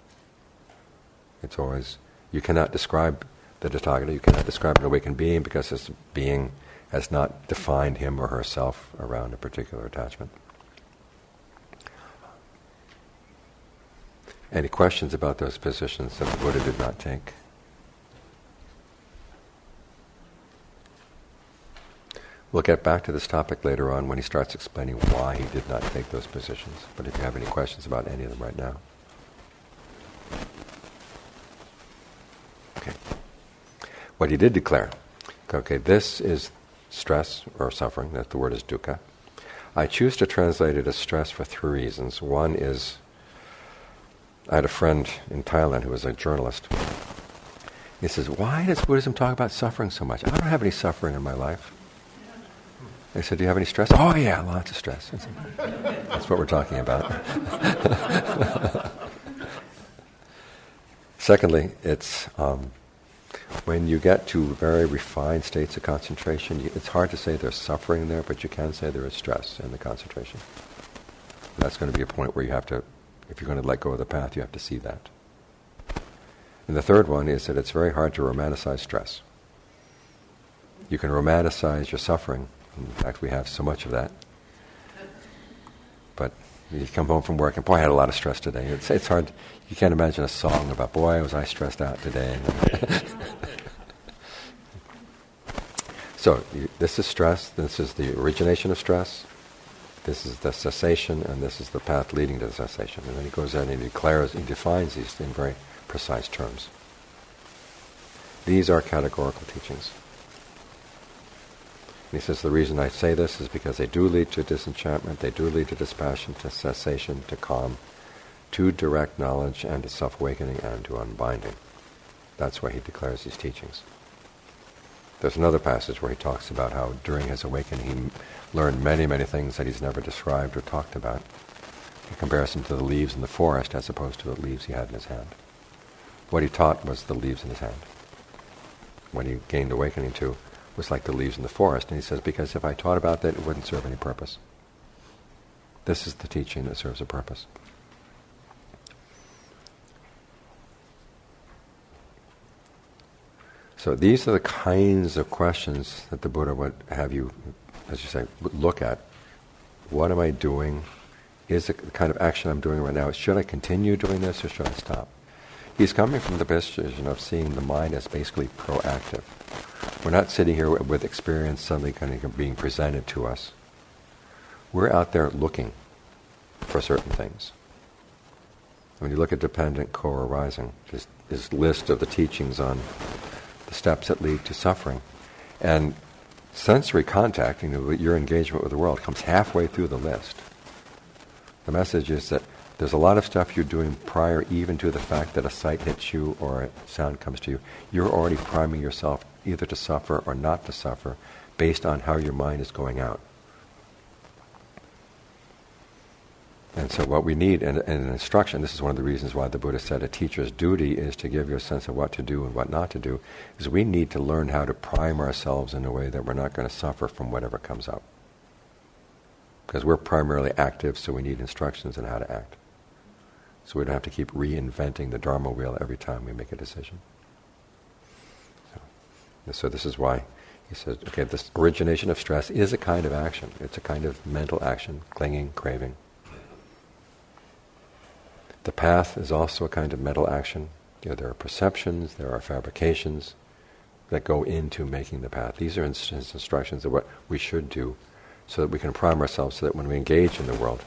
It's always, you cannot describe the Tathagata. You cannot describe an awakened being because this being has not defined him or herself around a particular attachment. Any questions about those positions that the Buddha did not take? We'll get back to this topic later on when he starts explaining why he did not take those positions. But if you have any questions about any of them right now. Okay. What he did declare. Okay, this is stress or suffering. That the word is dukkha. I choose to translate it as stress for three reasons. One is, I had a friend in Thailand who was a journalist. He says, why does Buddhism talk about suffering so much? I don't have any suffering in my life. I said, do you have any stress? Oh yeah, lots of stress. I said, that's what we're talking about. Secondly, it's when you get to very refined states of concentration, it's hard to say there's suffering there, but you can say there is stress in the concentration. And that's going to be a point where you have to, if you're going to let go of the path, you have to see that. And the third one is that it's very hard to romanticize stress. You can romanticize your suffering. In fact, we have so much of that. But you come home from work and, boy, I had a lot of stress today. It's hard. You can't imagine a song about, boy, was I stressed out today. So this is stress. This is the origination of stress. This is the cessation, and this is the path leading to the cessation. And then he goes out and he declares, he defines these in very precise terms. These are categorical teachings. And he says, the reason I say this is because they do lead to disenchantment, they do lead to dispassion, to cessation, to calm, to direct knowledge, and to self-awakening, and to unbinding. That's why he declares these teachings. There's another passage where he talks about how during his awakening he learned many, many things that he's never described or talked about. He compares them to the leaves in the forest as opposed to the leaves he had in his hand. What he taught was the leaves in his hand. When he gained awakening to was like the leaves in the forest. And he says, because if I taught about that, it wouldn't serve any purpose. This is the teaching that serves a purpose. So these are the kinds of questions that the Buddha would have you, as you say, look at. What am I doing? Is the kind of action I'm doing right now, should I continue doing this or should I stop? He's coming from the position of seeing the mind as basically proactive. We're not sitting here with experience suddenly kind of being presented to us. We're out there looking for certain things. When you look at dependent co-arising, just this list of the teachings on the steps that lead to suffering, and sensory contact, your engagement with the world, comes halfway through the list. The message is that there's a lot of stuff you're doing prior even to the fact that a sight hits you or a sound comes to you. You're already priming yourself either to suffer or not to suffer based on how your mind is going out. And so what we need in an instruction, this is one of the reasons why the Buddha said a teacher's duty is to give you a sense of what to do and what not to do, is we need to learn how to prime ourselves in a way that we're not going to suffer from whatever comes up. Because we're primarily active, so we need instructions on how to act. So we don't have to keep reinventing the Dharma wheel every time we make a decision. So this is why he says, okay, this origination of stress is a kind of action. It's a kind of mental action, clinging, craving. The path is also a kind of mental action. There are perceptions, there are fabrications that go into making the path. These are his instructions of what we should do so that we can prime ourselves so that when we engage in the world,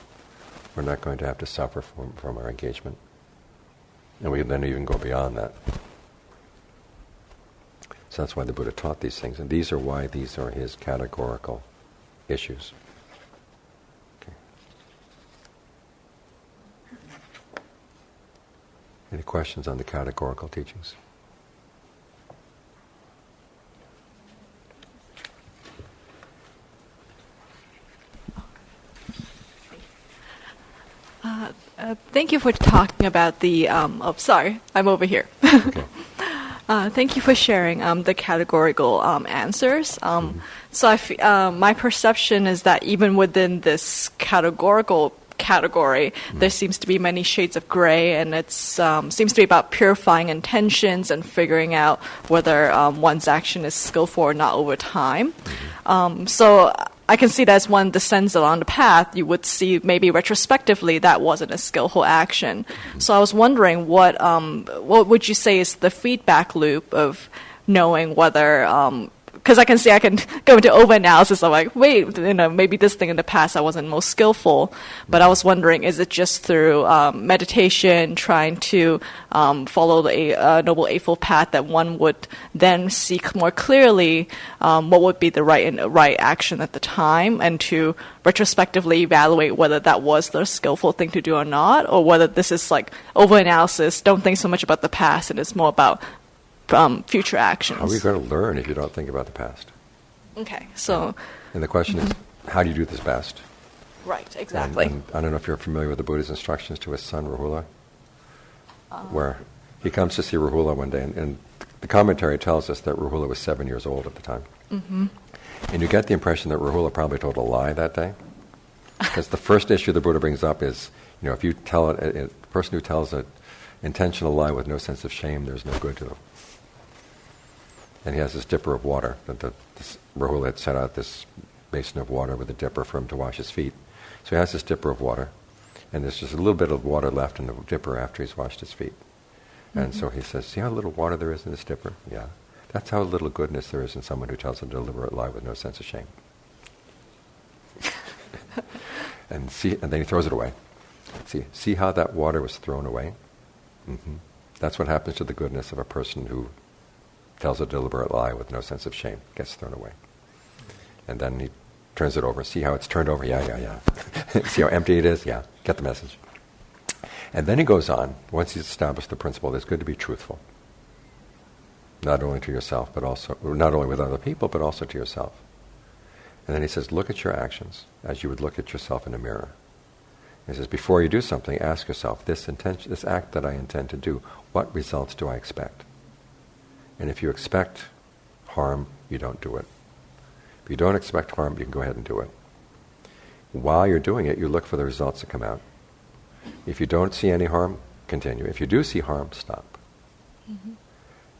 we're not going to have to suffer from our engagement. And we can then even go beyond that. So that's why the Buddha taught these things. And these are why these are his categorical issues. Okay. Any questions on the categorical teachings? Thank you for talking about the... sorry, I'm over here. Okay. Thank you for sharing the categorical answers. So my perception is that even within this categorical category. There seems to be many shades of gray, and it seems to be about purifying intentions and figuring out whether one's action is skillful or not over time. So I can see that as one descends along the path, you would see maybe retrospectively that wasn't a skillful action. So I was wondering what would you say is the feedback loop of knowing whether because I can go into over-analysis of like, wait, maybe this thing in the past I wasn't most skillful. But I was wondering, is it just through meditation, trying to follow the Noble Eightfold Path that one would then seek more clearly what would be the right action at the time, and to retrospectively evaluate whether that was the skillful thing to do or not, or whether this is like over-analysis, don't think so much about the past, and it's more about future actions. How are we going to learn if you don't think about the past? Okay, so... And the question is, how do you do this best? Right, exactly. And I don't know if you're familiar with the Buddha's instructions to his son, Rahula, where he comes to see Rahula one day, and the commentary tells us that Rahula was 7 years old at the time. Mm-hmm. And you get the impression that Rahula probably told a lie that day. Because the first issue the Buddha brings up is, if you tell a person who tells an intentional lie with no sense of shame, there's no good to them. And he has this dipper of water. Rahula had set out this basin of water with a dipper for him to wash his feet. So he has this dipper of water, and there's just a little bit of water left in the dipper after he's washed his feet. And so he says, see how little water there is in this dipper? Yeah. That's how little goodness there is in someone who tells a deliberate lie with no sense of shame. And then he throws it away. See how that water was thrown away? Mm-hmm. That's what happens to the goodness of a person who tells a deliberate lie with no sense of shame. Gets thrown away. And then he turns it over. See how it's turned over? Yeah. See how empty it is? Yeah. Get the message. And then he goes on, once he's established the principle that it's good to be truthful. Not only to yourself, but also, not only with other people, but also to yourself. And then he says, look at your actions as you would look at yourself in a mirror. He says, before you do something, ask yourself, this act that I intend to do, what results do I expect? And if you expect harm, you don't do it. If you don't expect harm, you can go ahead and do it. While you're doing it, you look for the results that come out. If you don't see any harm, continue. If you do see harm, stop. Mm-hmm.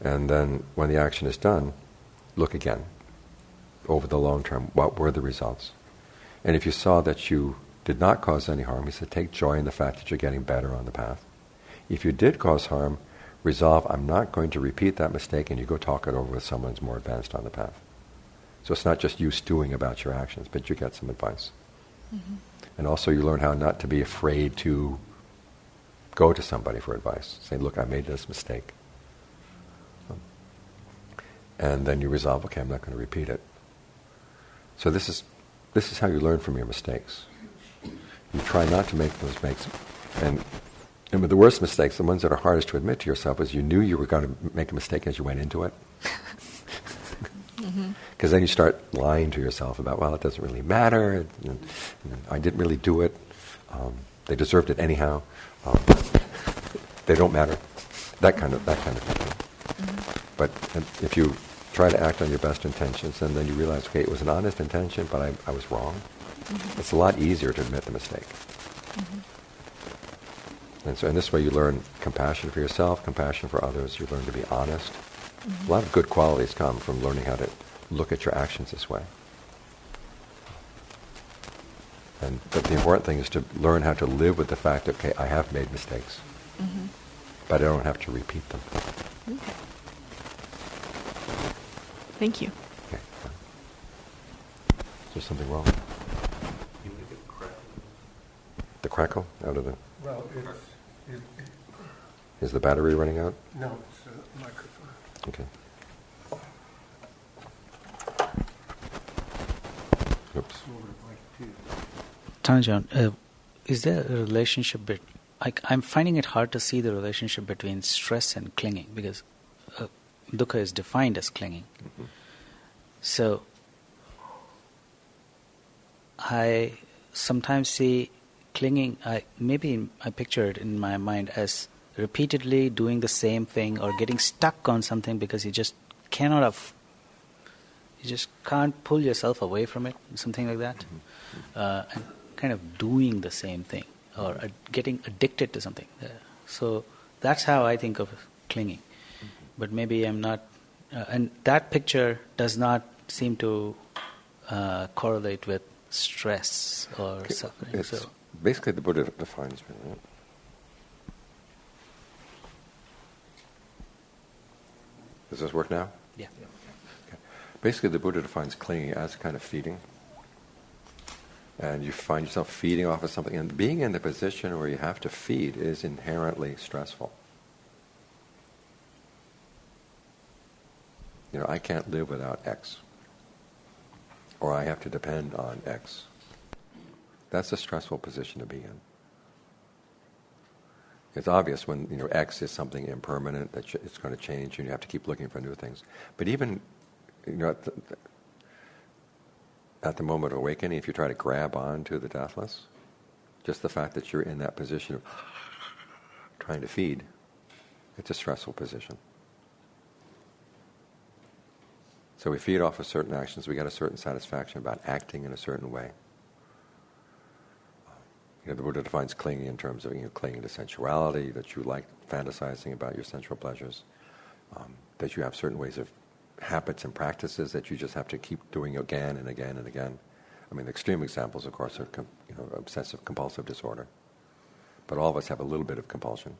And then when the action is done, look again. Over the long term, what were the results? And if you saw that you did not cause any harm, he said, take joy in the fact that you're getting better on the path. If you did cause harm, resolve, I'm not going to repeat that mistake, and you go talk it over with someone who's more advanced on the path. So it's not just you stewing about your actions, but you get some advice. Mm-hmm. And also you learn how not to be afraid to go to somebody for advice. Say, look, I made this mistake. And then you resolve, okay, I'm not going to repeat it. So this is how you learn from your mistakes. You try not to make those mistakes. And with the worst mistakes, the ones that are hardest to admit to yourself, is you knew you were going to make a mistake as you went into it. Because then you start lying to yourself about, well, it doesn't really matter. I didn't really do it. They deserved it anyhow. They don't matter. That kind of thinking. But if you try to act on your best intentions, and then you realize, okay, it was an honest intention, but I was wrong. It's a lot easier to admit the mistake. And so in this way you learn compassion for yourself, compassion for others. You learn to be honest. A lot of good qualities come from learning how to look at your actions this way. But the important thing is to learn how to live with the fact that, okay, I have made mistakes, but I don't have to repeat them. Okay. Thank you. Okay. Is there something wrong? The crackle out of the... Well, Is the battery running out? No, it's a microphone. Okay. Oops. Tanajan, is there a relationship I'm finding it hard to see the relationship between stress and clinging, because dukkha is defined as clinging. So I sometimes see clinging, I picture it in my mind as repeatedly doing the same thing or getting stuck on something because you just can't pull yourself away from it, something like that. And kind of doing the same thing or getting addicted to something. So that's how I think of clinging. But maybe I'm not, and that picture does not seem to correlate with stress or suffering. It's basically the Buddha defines it. Right? Does this work now? Yeah. Okay. Basically, the Buddha defines clinging as kind of feeding. And you find yourself feeding off of something. And being in the position where you have to feed is inherently stressful. You know, I can't live without X. Or I have to depend on X. That's a stressful position to be in. It's obvious when, you know, X is something impermanent, that it's going to change, and you have to keep looking for new things. But even, you know, at the moment of awakening, if you try to grab on to the deathless, just the fact that you're in that position of trying to feed, it's a stressful position. So we feed off of certain actions, we get a certain satisfaction about acting in a certain way. You know, the Buddha defines clinging in terms of, you know, clinging to sensuality, that you like fantasizing about your sensual pleasures, that you have certain ways of habits and practices that you just have to keep doing again and again and again. I mean, the extreme examples, of course, are obsessive compulsive disorder. But all of us have a little bit of compulsion.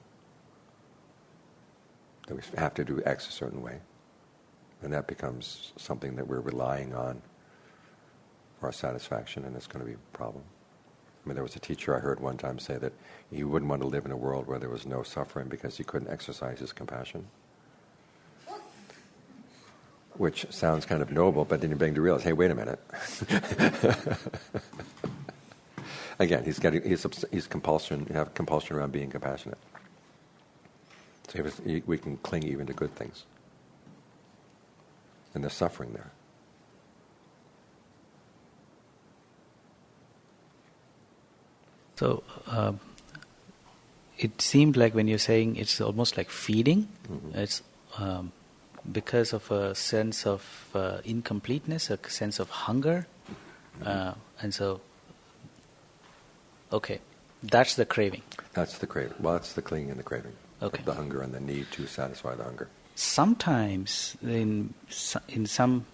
That we have to do X a certain way. And that becomes something that we're relying on for our satisfaction, and it's going to be a problem. I mean, there was a teacher I heard one time say that he wouldn't want to live in a world where there was no suffering because he couldn't exercise his compassion. Which sounds kind of noble, but then you're beginning to realize, hey, wait a minute. Again, he's compulsion around being compassionate. So we can cling even to good things. And there's suffering there. So it seemed like when you're saying it's almost like feeding, it's because of a sense of incompleteness, a sense of hunger, and so, okay, that's the craving. That's the craving. Well, that's the clinging and the craving. Okay. The hunger and the need to satisfy the hunger. Sometimes in some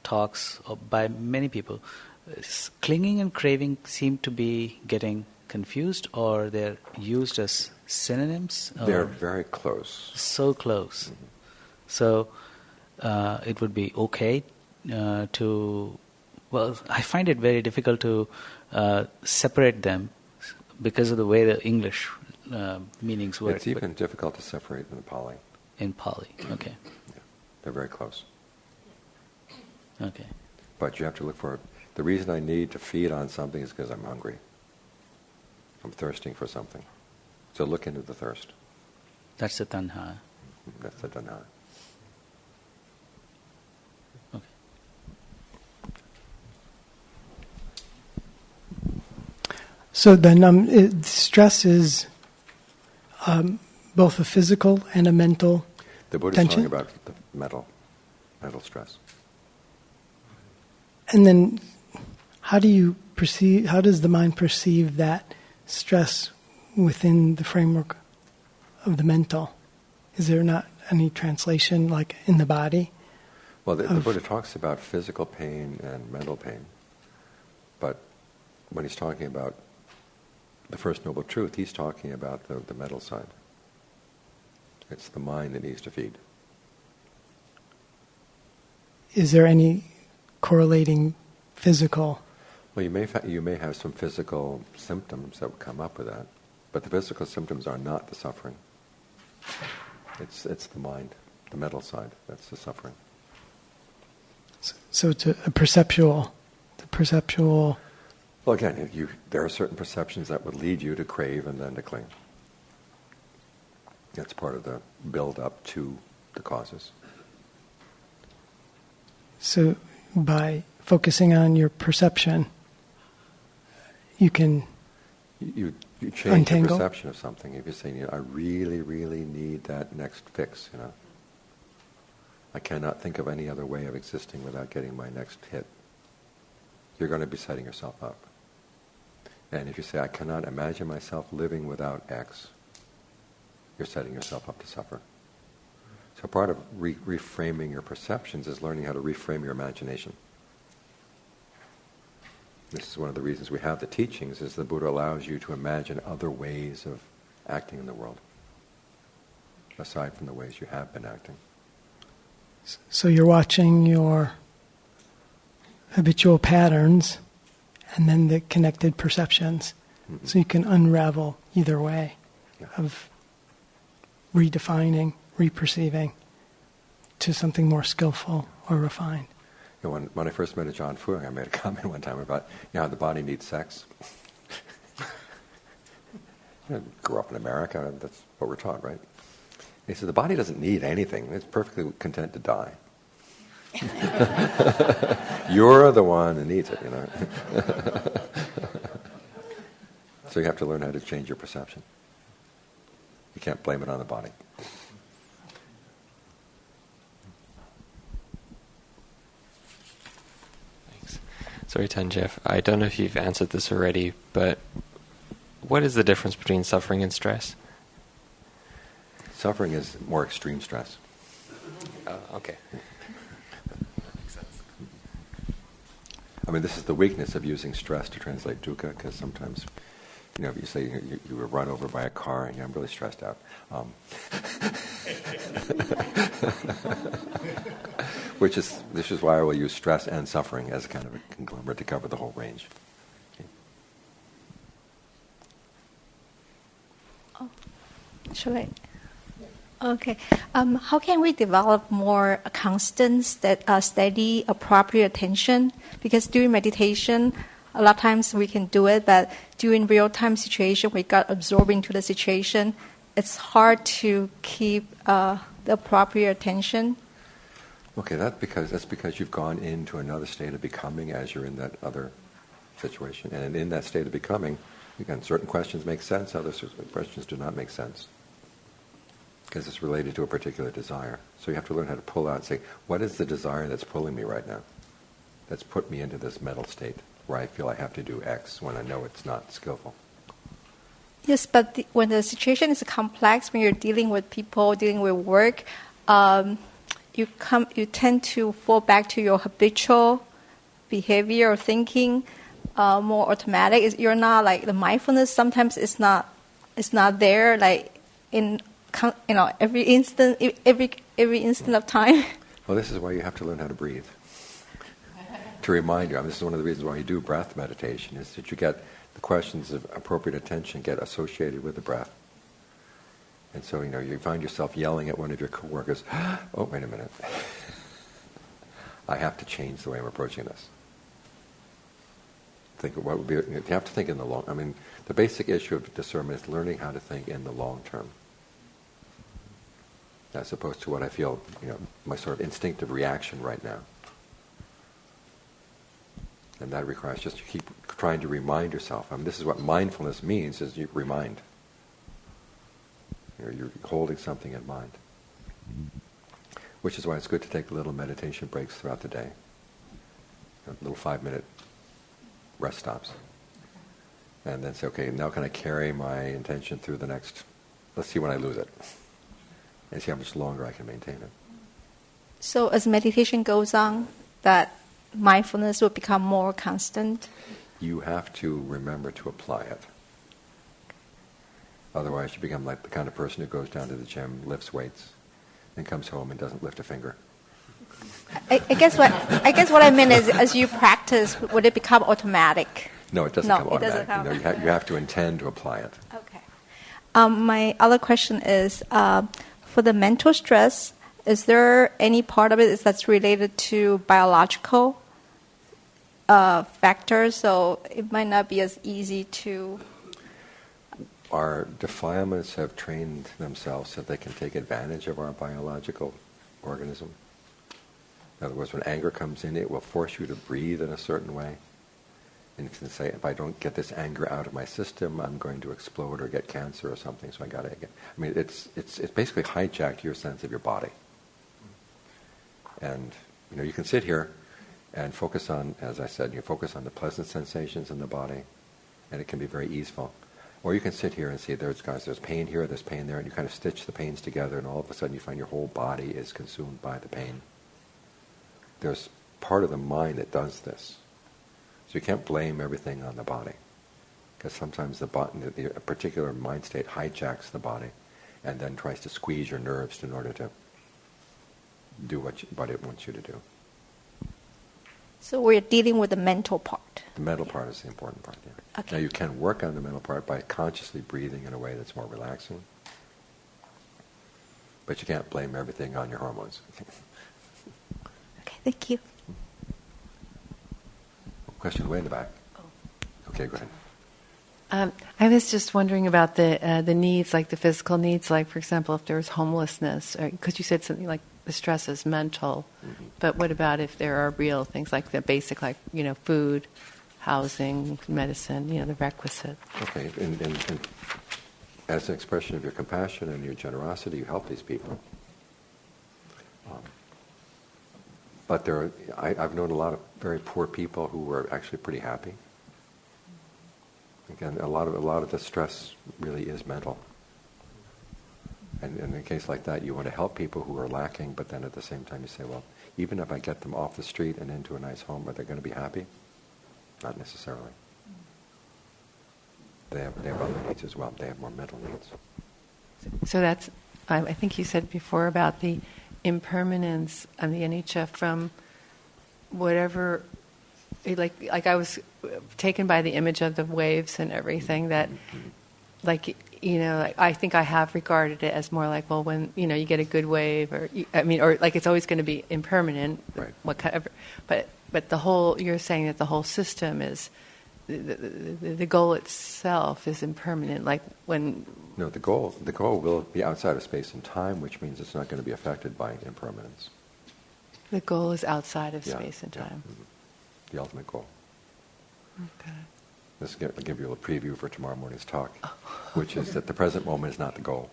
talks by many people, clinging and craving seem to be getting confused, or they're used as synonyms. They're very close. So close. Mm-hmm. So it would be okay to... Well, I find it very difficult to separate them because of the way the English meanings work. It's even difficult to separate in the Pali. In Pali, okay. Yeah, they're very close. Okay. But you have to look for... The reason I need to feed on something is because I'm hungry. I'm thirsting for something. So look into the thirst. That's the tanha. That's the tanha. Okay. So then stress is both a physical and a mental The Buddha's tension? talking about the mental stress. And then how does the mind perceive that stress within the framework of the mental? Is there not any translation like in the body? Well, the Buddha talks about physical pain and mental pain. But when he's talking about the First Noble Truth, he's talking about the mental side. It's the mind that needs to feed. Is there any correlating physical? Well, you may have some physical symptoms that would come up with that, but the physical symptoms are not the suffering. It's the mind, the mental side, that's the suffering. So it's a perceptual. Well, again, there are certain perceptions that would lead you to crave and then to cling. That's part of the build-up to the causes. So by focusing on your perception, you can You change untangle? the perception of something. If you're saying, I really, really need that next fix, I cannot think of any other way of existing without getting my next hit. You're going to be setting yourself up. And if you say, I cannot imagine myself living without X, you're setting yourself up to suffer. So part of reframing your perceptions is learning how to reframe your imagination. This is one of the reasons we have the teachings, is the Buddha allows you to imagine other ways of acting in the world, aside from the ways you have been acting. So you're watching your habitual patterns and then the connected perceptions. Mm-hmm. So you can unravel either way of redefining, reperceiving to something more skillful or refined. You know, when I first met John Fung, I made a comment one time about how the body needs sex. I grew up in America, that's what we're taught, right? He said, the body doesn't need anything. It's perfectly content to die. You're the one who needs it, you know. So you have to learn how to change your perception. You can't blame it on the body. Thanks. Sorry, Jeff. I don't know if you've answered this already, but what is the difference between suffering and stress? Suffering is more extreme stress. Okay. I mean, this is the weakness of using stress to translate dukkha, because sometimes, if you say you were run over by a car and I'm really stressed out. This is why I will use stress and suffering as kind of a conglomerate to cover the whole range. Shall I? Okay. How can we develop more constant, steady, appropriate attention? Because during meditation, a lot of times we can do it, but during real-time situation, we got absorbed into the situation. It's hard to keep the appropriate attention. Okay, that's because you've gone into another state of becoming as you're in that other situation. And in that state of becoming, again, certain questions make sense, other questions do not make sense, because it's related to a particular desire. So you have to learn how to pull out and say, what is the desire that's pulling me right now? That's put me into this mental state where I feel I have to do X when I know it's not skillful. Yes, but when the situation is complex, when you're dealing with people, dealing with work, you tend to fall back to your habitual behavior or thinking, more automatic. You're not like the mindfulness. Sometimes it's not there. Like in every instant of time. Well, this is why you have to learn how to breathe. To remind you, this is one of the reasons why you do breath meditation, is that you get the questions of appropriate attention get associated with the breath. And so, you find yourself yelling at one of your coworkers, oh, wait a minute. I have to change the way I'm approaching this. Think of what would be, you have to think in the long, the basic issue of discernment is learning how to think in the long term, as opposed to what I feel, my sort of instinctive reaction right now. And that requires just you keep trying to remind yourself. This is what mindfulness means, is you remind. You're holding something in mind. Which is why it's good to take little meditation breaks throughout the day. Little 5-minute rest stops. And then say, okay, now can I carry my intention through the next, let's see when I lose it. And see how much longer I can maintain it. So as meditation goes on, that mindfulness will become more constant? You have to remember to apply it. Otherwise you become like the kind of person who goes down to the gym, lifts weights, and comes home and doesn't lift a finger. I guess what I mean is, as you practice, would it become automatic? No, it doesn't become automatic. You have to intend to apply it. Okay. My other question is, for the mental stress, is there any part of it that's related to biological factors? So it might not be as easy to... Our defilements have trained themselves so they can take advantage of our biological organism. In other words, when anger comes in, it will force you to breathe in a certain way. And you can say, if I don't get this anger out of my system, I'm going to explode or get cancer or something, so I got to get... it's basically hijacked your sense of your body. And, you can sit here and focus on, as I said, you focus on the pleasant sensations in the body, and it can be very easeful. Or you can sit here and see there's pain here, there's pain there, and you kind of stitch the pains together, and all of a sudden you find your whole body is consumed by the pain. There's part of the mind that does this. So you can't blame everything on the body, because sometimes the particular mind state hijacks the body and then tries to squeeze your nerves in order to do what it wants you to do. So we're dealing with the mental part. The mental part is the important part, yeah. Okay. Now you can work on the mental part by consciously breathing in a way that's more relaxing. But you can't blame everything on your hormones. Okay, thank you. Question way in the back. Okay, go ahead. I was just wondering about the needs, like the physical needs, like, for example, if there's homelessness, because you said something like the stress is mental, but what about if there are real things like the basic, like, food, housing, medicine, the requisite? Okay, and as an expression of your compassion and your generosity, you help these people. But I've known a lot of very poor people who were actually pretty happy. Again, a lot of the stress really is mental. And in a case like that, you want to help people who are lacking, but then at the same time you say, well, even if I get them off the street and into a nice home, are they going to be happy? Not necessarily. They have other needs as well. They have more mental needs. So that's, I think you said before about the impermanence of the anicca from whatever, like I was taken by the image of the waves and everything that, I think I have regarded it as more like, well, when, you get a good wave, or like it's always going to be impermanent, right. But the whole, you're saying that the whole system is, the goal itself is impermanent, like when... No, the goal will be outside of space and time, which means it's not going to be affected by impermanence. The goal is outside of space and time. Yeah. The ultimate goal. Okay. I'll give you a preview for tomorrow morning's talk, which is that the present moment is not the goal.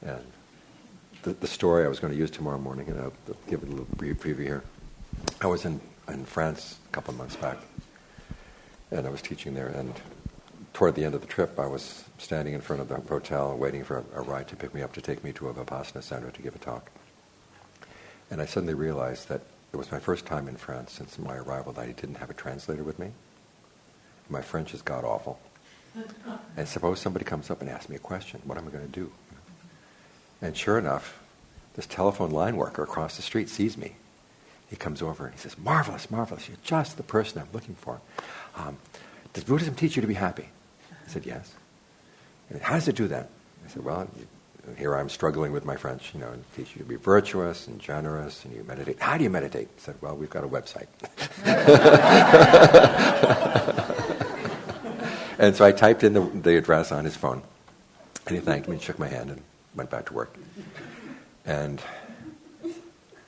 And the story I was going to use tomorrow morning, and I'll give it a little brief preview here. I was in France a couple of months back, and I was teaching there, and toward the end of the trip, I was standing in front of the hotel waiting for a ride to pick me up to take me to a Vipassana center to give a talk. And I suddenly realized that it was my first time in France since my arrival that I didn't have a translator with me. My French is god-awful. And suppose somebody comes up and asks me a question, what am I going to do? And sure enough, this telephone line worker across the street sees me. He comes over and he says, marvelous, marvelous, you're just the person I'm looking for. Does Buddhism teach you to be happy? I said, yes. And how does it do that? I said, well, here I'm struggling with my French, and teach you to be virtuous and generous, and you meditate. How do you meditate? I said, well, we've got a website. And so I typed in the address on his phone, and he thanked me and shook my hand and went back to work. And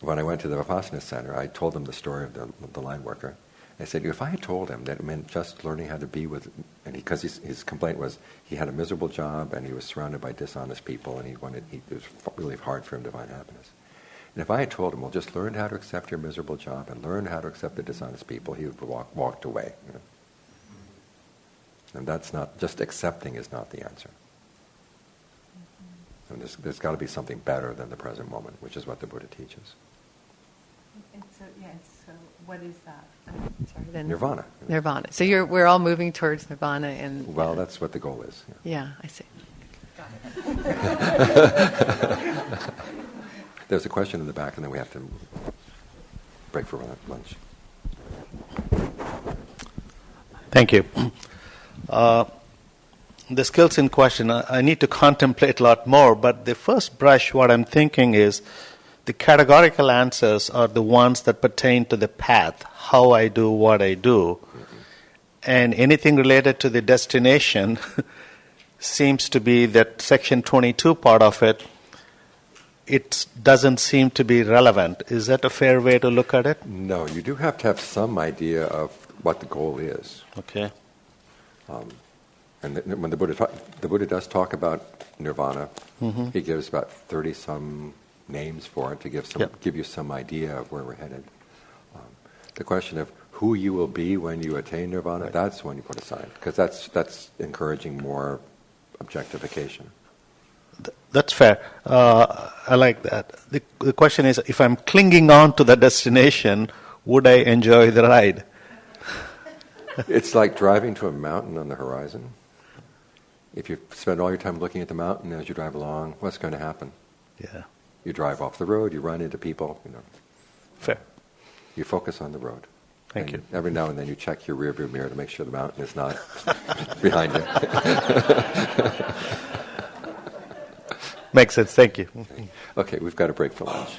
when I went to the Vipassana center, I told him the story of the line worker. I said, if I had told him that it meant just learning how to be with, and because his complaint was he had a miserable job and he was surrounded by dishonest people and it was really hard for him to find happiness. And if I had told him, well, just learn how to accept your miserable job and learn how to accept the dishonest people, he would have walked away. And that's not, just accepting is not the answer. And there's got to be something better than the present moment, which is what the Buddha teaches. And so, so what is that? Nirvana. Nirvana. So we're all moving towards nirvana, and well, that's what the goal is. Yeah, I see. There's a question in the back, and then we have to break for lunch. Thank you. The skills in question, I need to contemplate a lot more, but the first brush, what I'm thinking is the categorical answers are the ones that pertain to the path, how I do what I do. Mm-hmm. And anything related to the destination seems to be that section 22 part of it, it doesn't seem to be relevant. Is that a fair way to look at it? No, you do have to have some idea of what the goal is. Okay. And when the Buddha does talk about nirvana, mm-hmm. he gives about 30-some names for it to give you some idea of where we're headed. The question of who you will be when you attain nirvana, right. That's when you put aside, because that's encouraging more objectification. That's fair. I like that. The question is, if I'm clinging on to the destination, would I enjoy the ride? It's like driving to a mountain on the horizon. If you spend all your time looking at the mountain as you drive along, what's going to happen? Yeah. You drive off the road, you run into people, Fair. You focus on the road. Thank you. Every now and then you check your rearview mirror to make sure the mountain is not behind you. Makes sense. Thank you. Okay, we've got a break for lunch.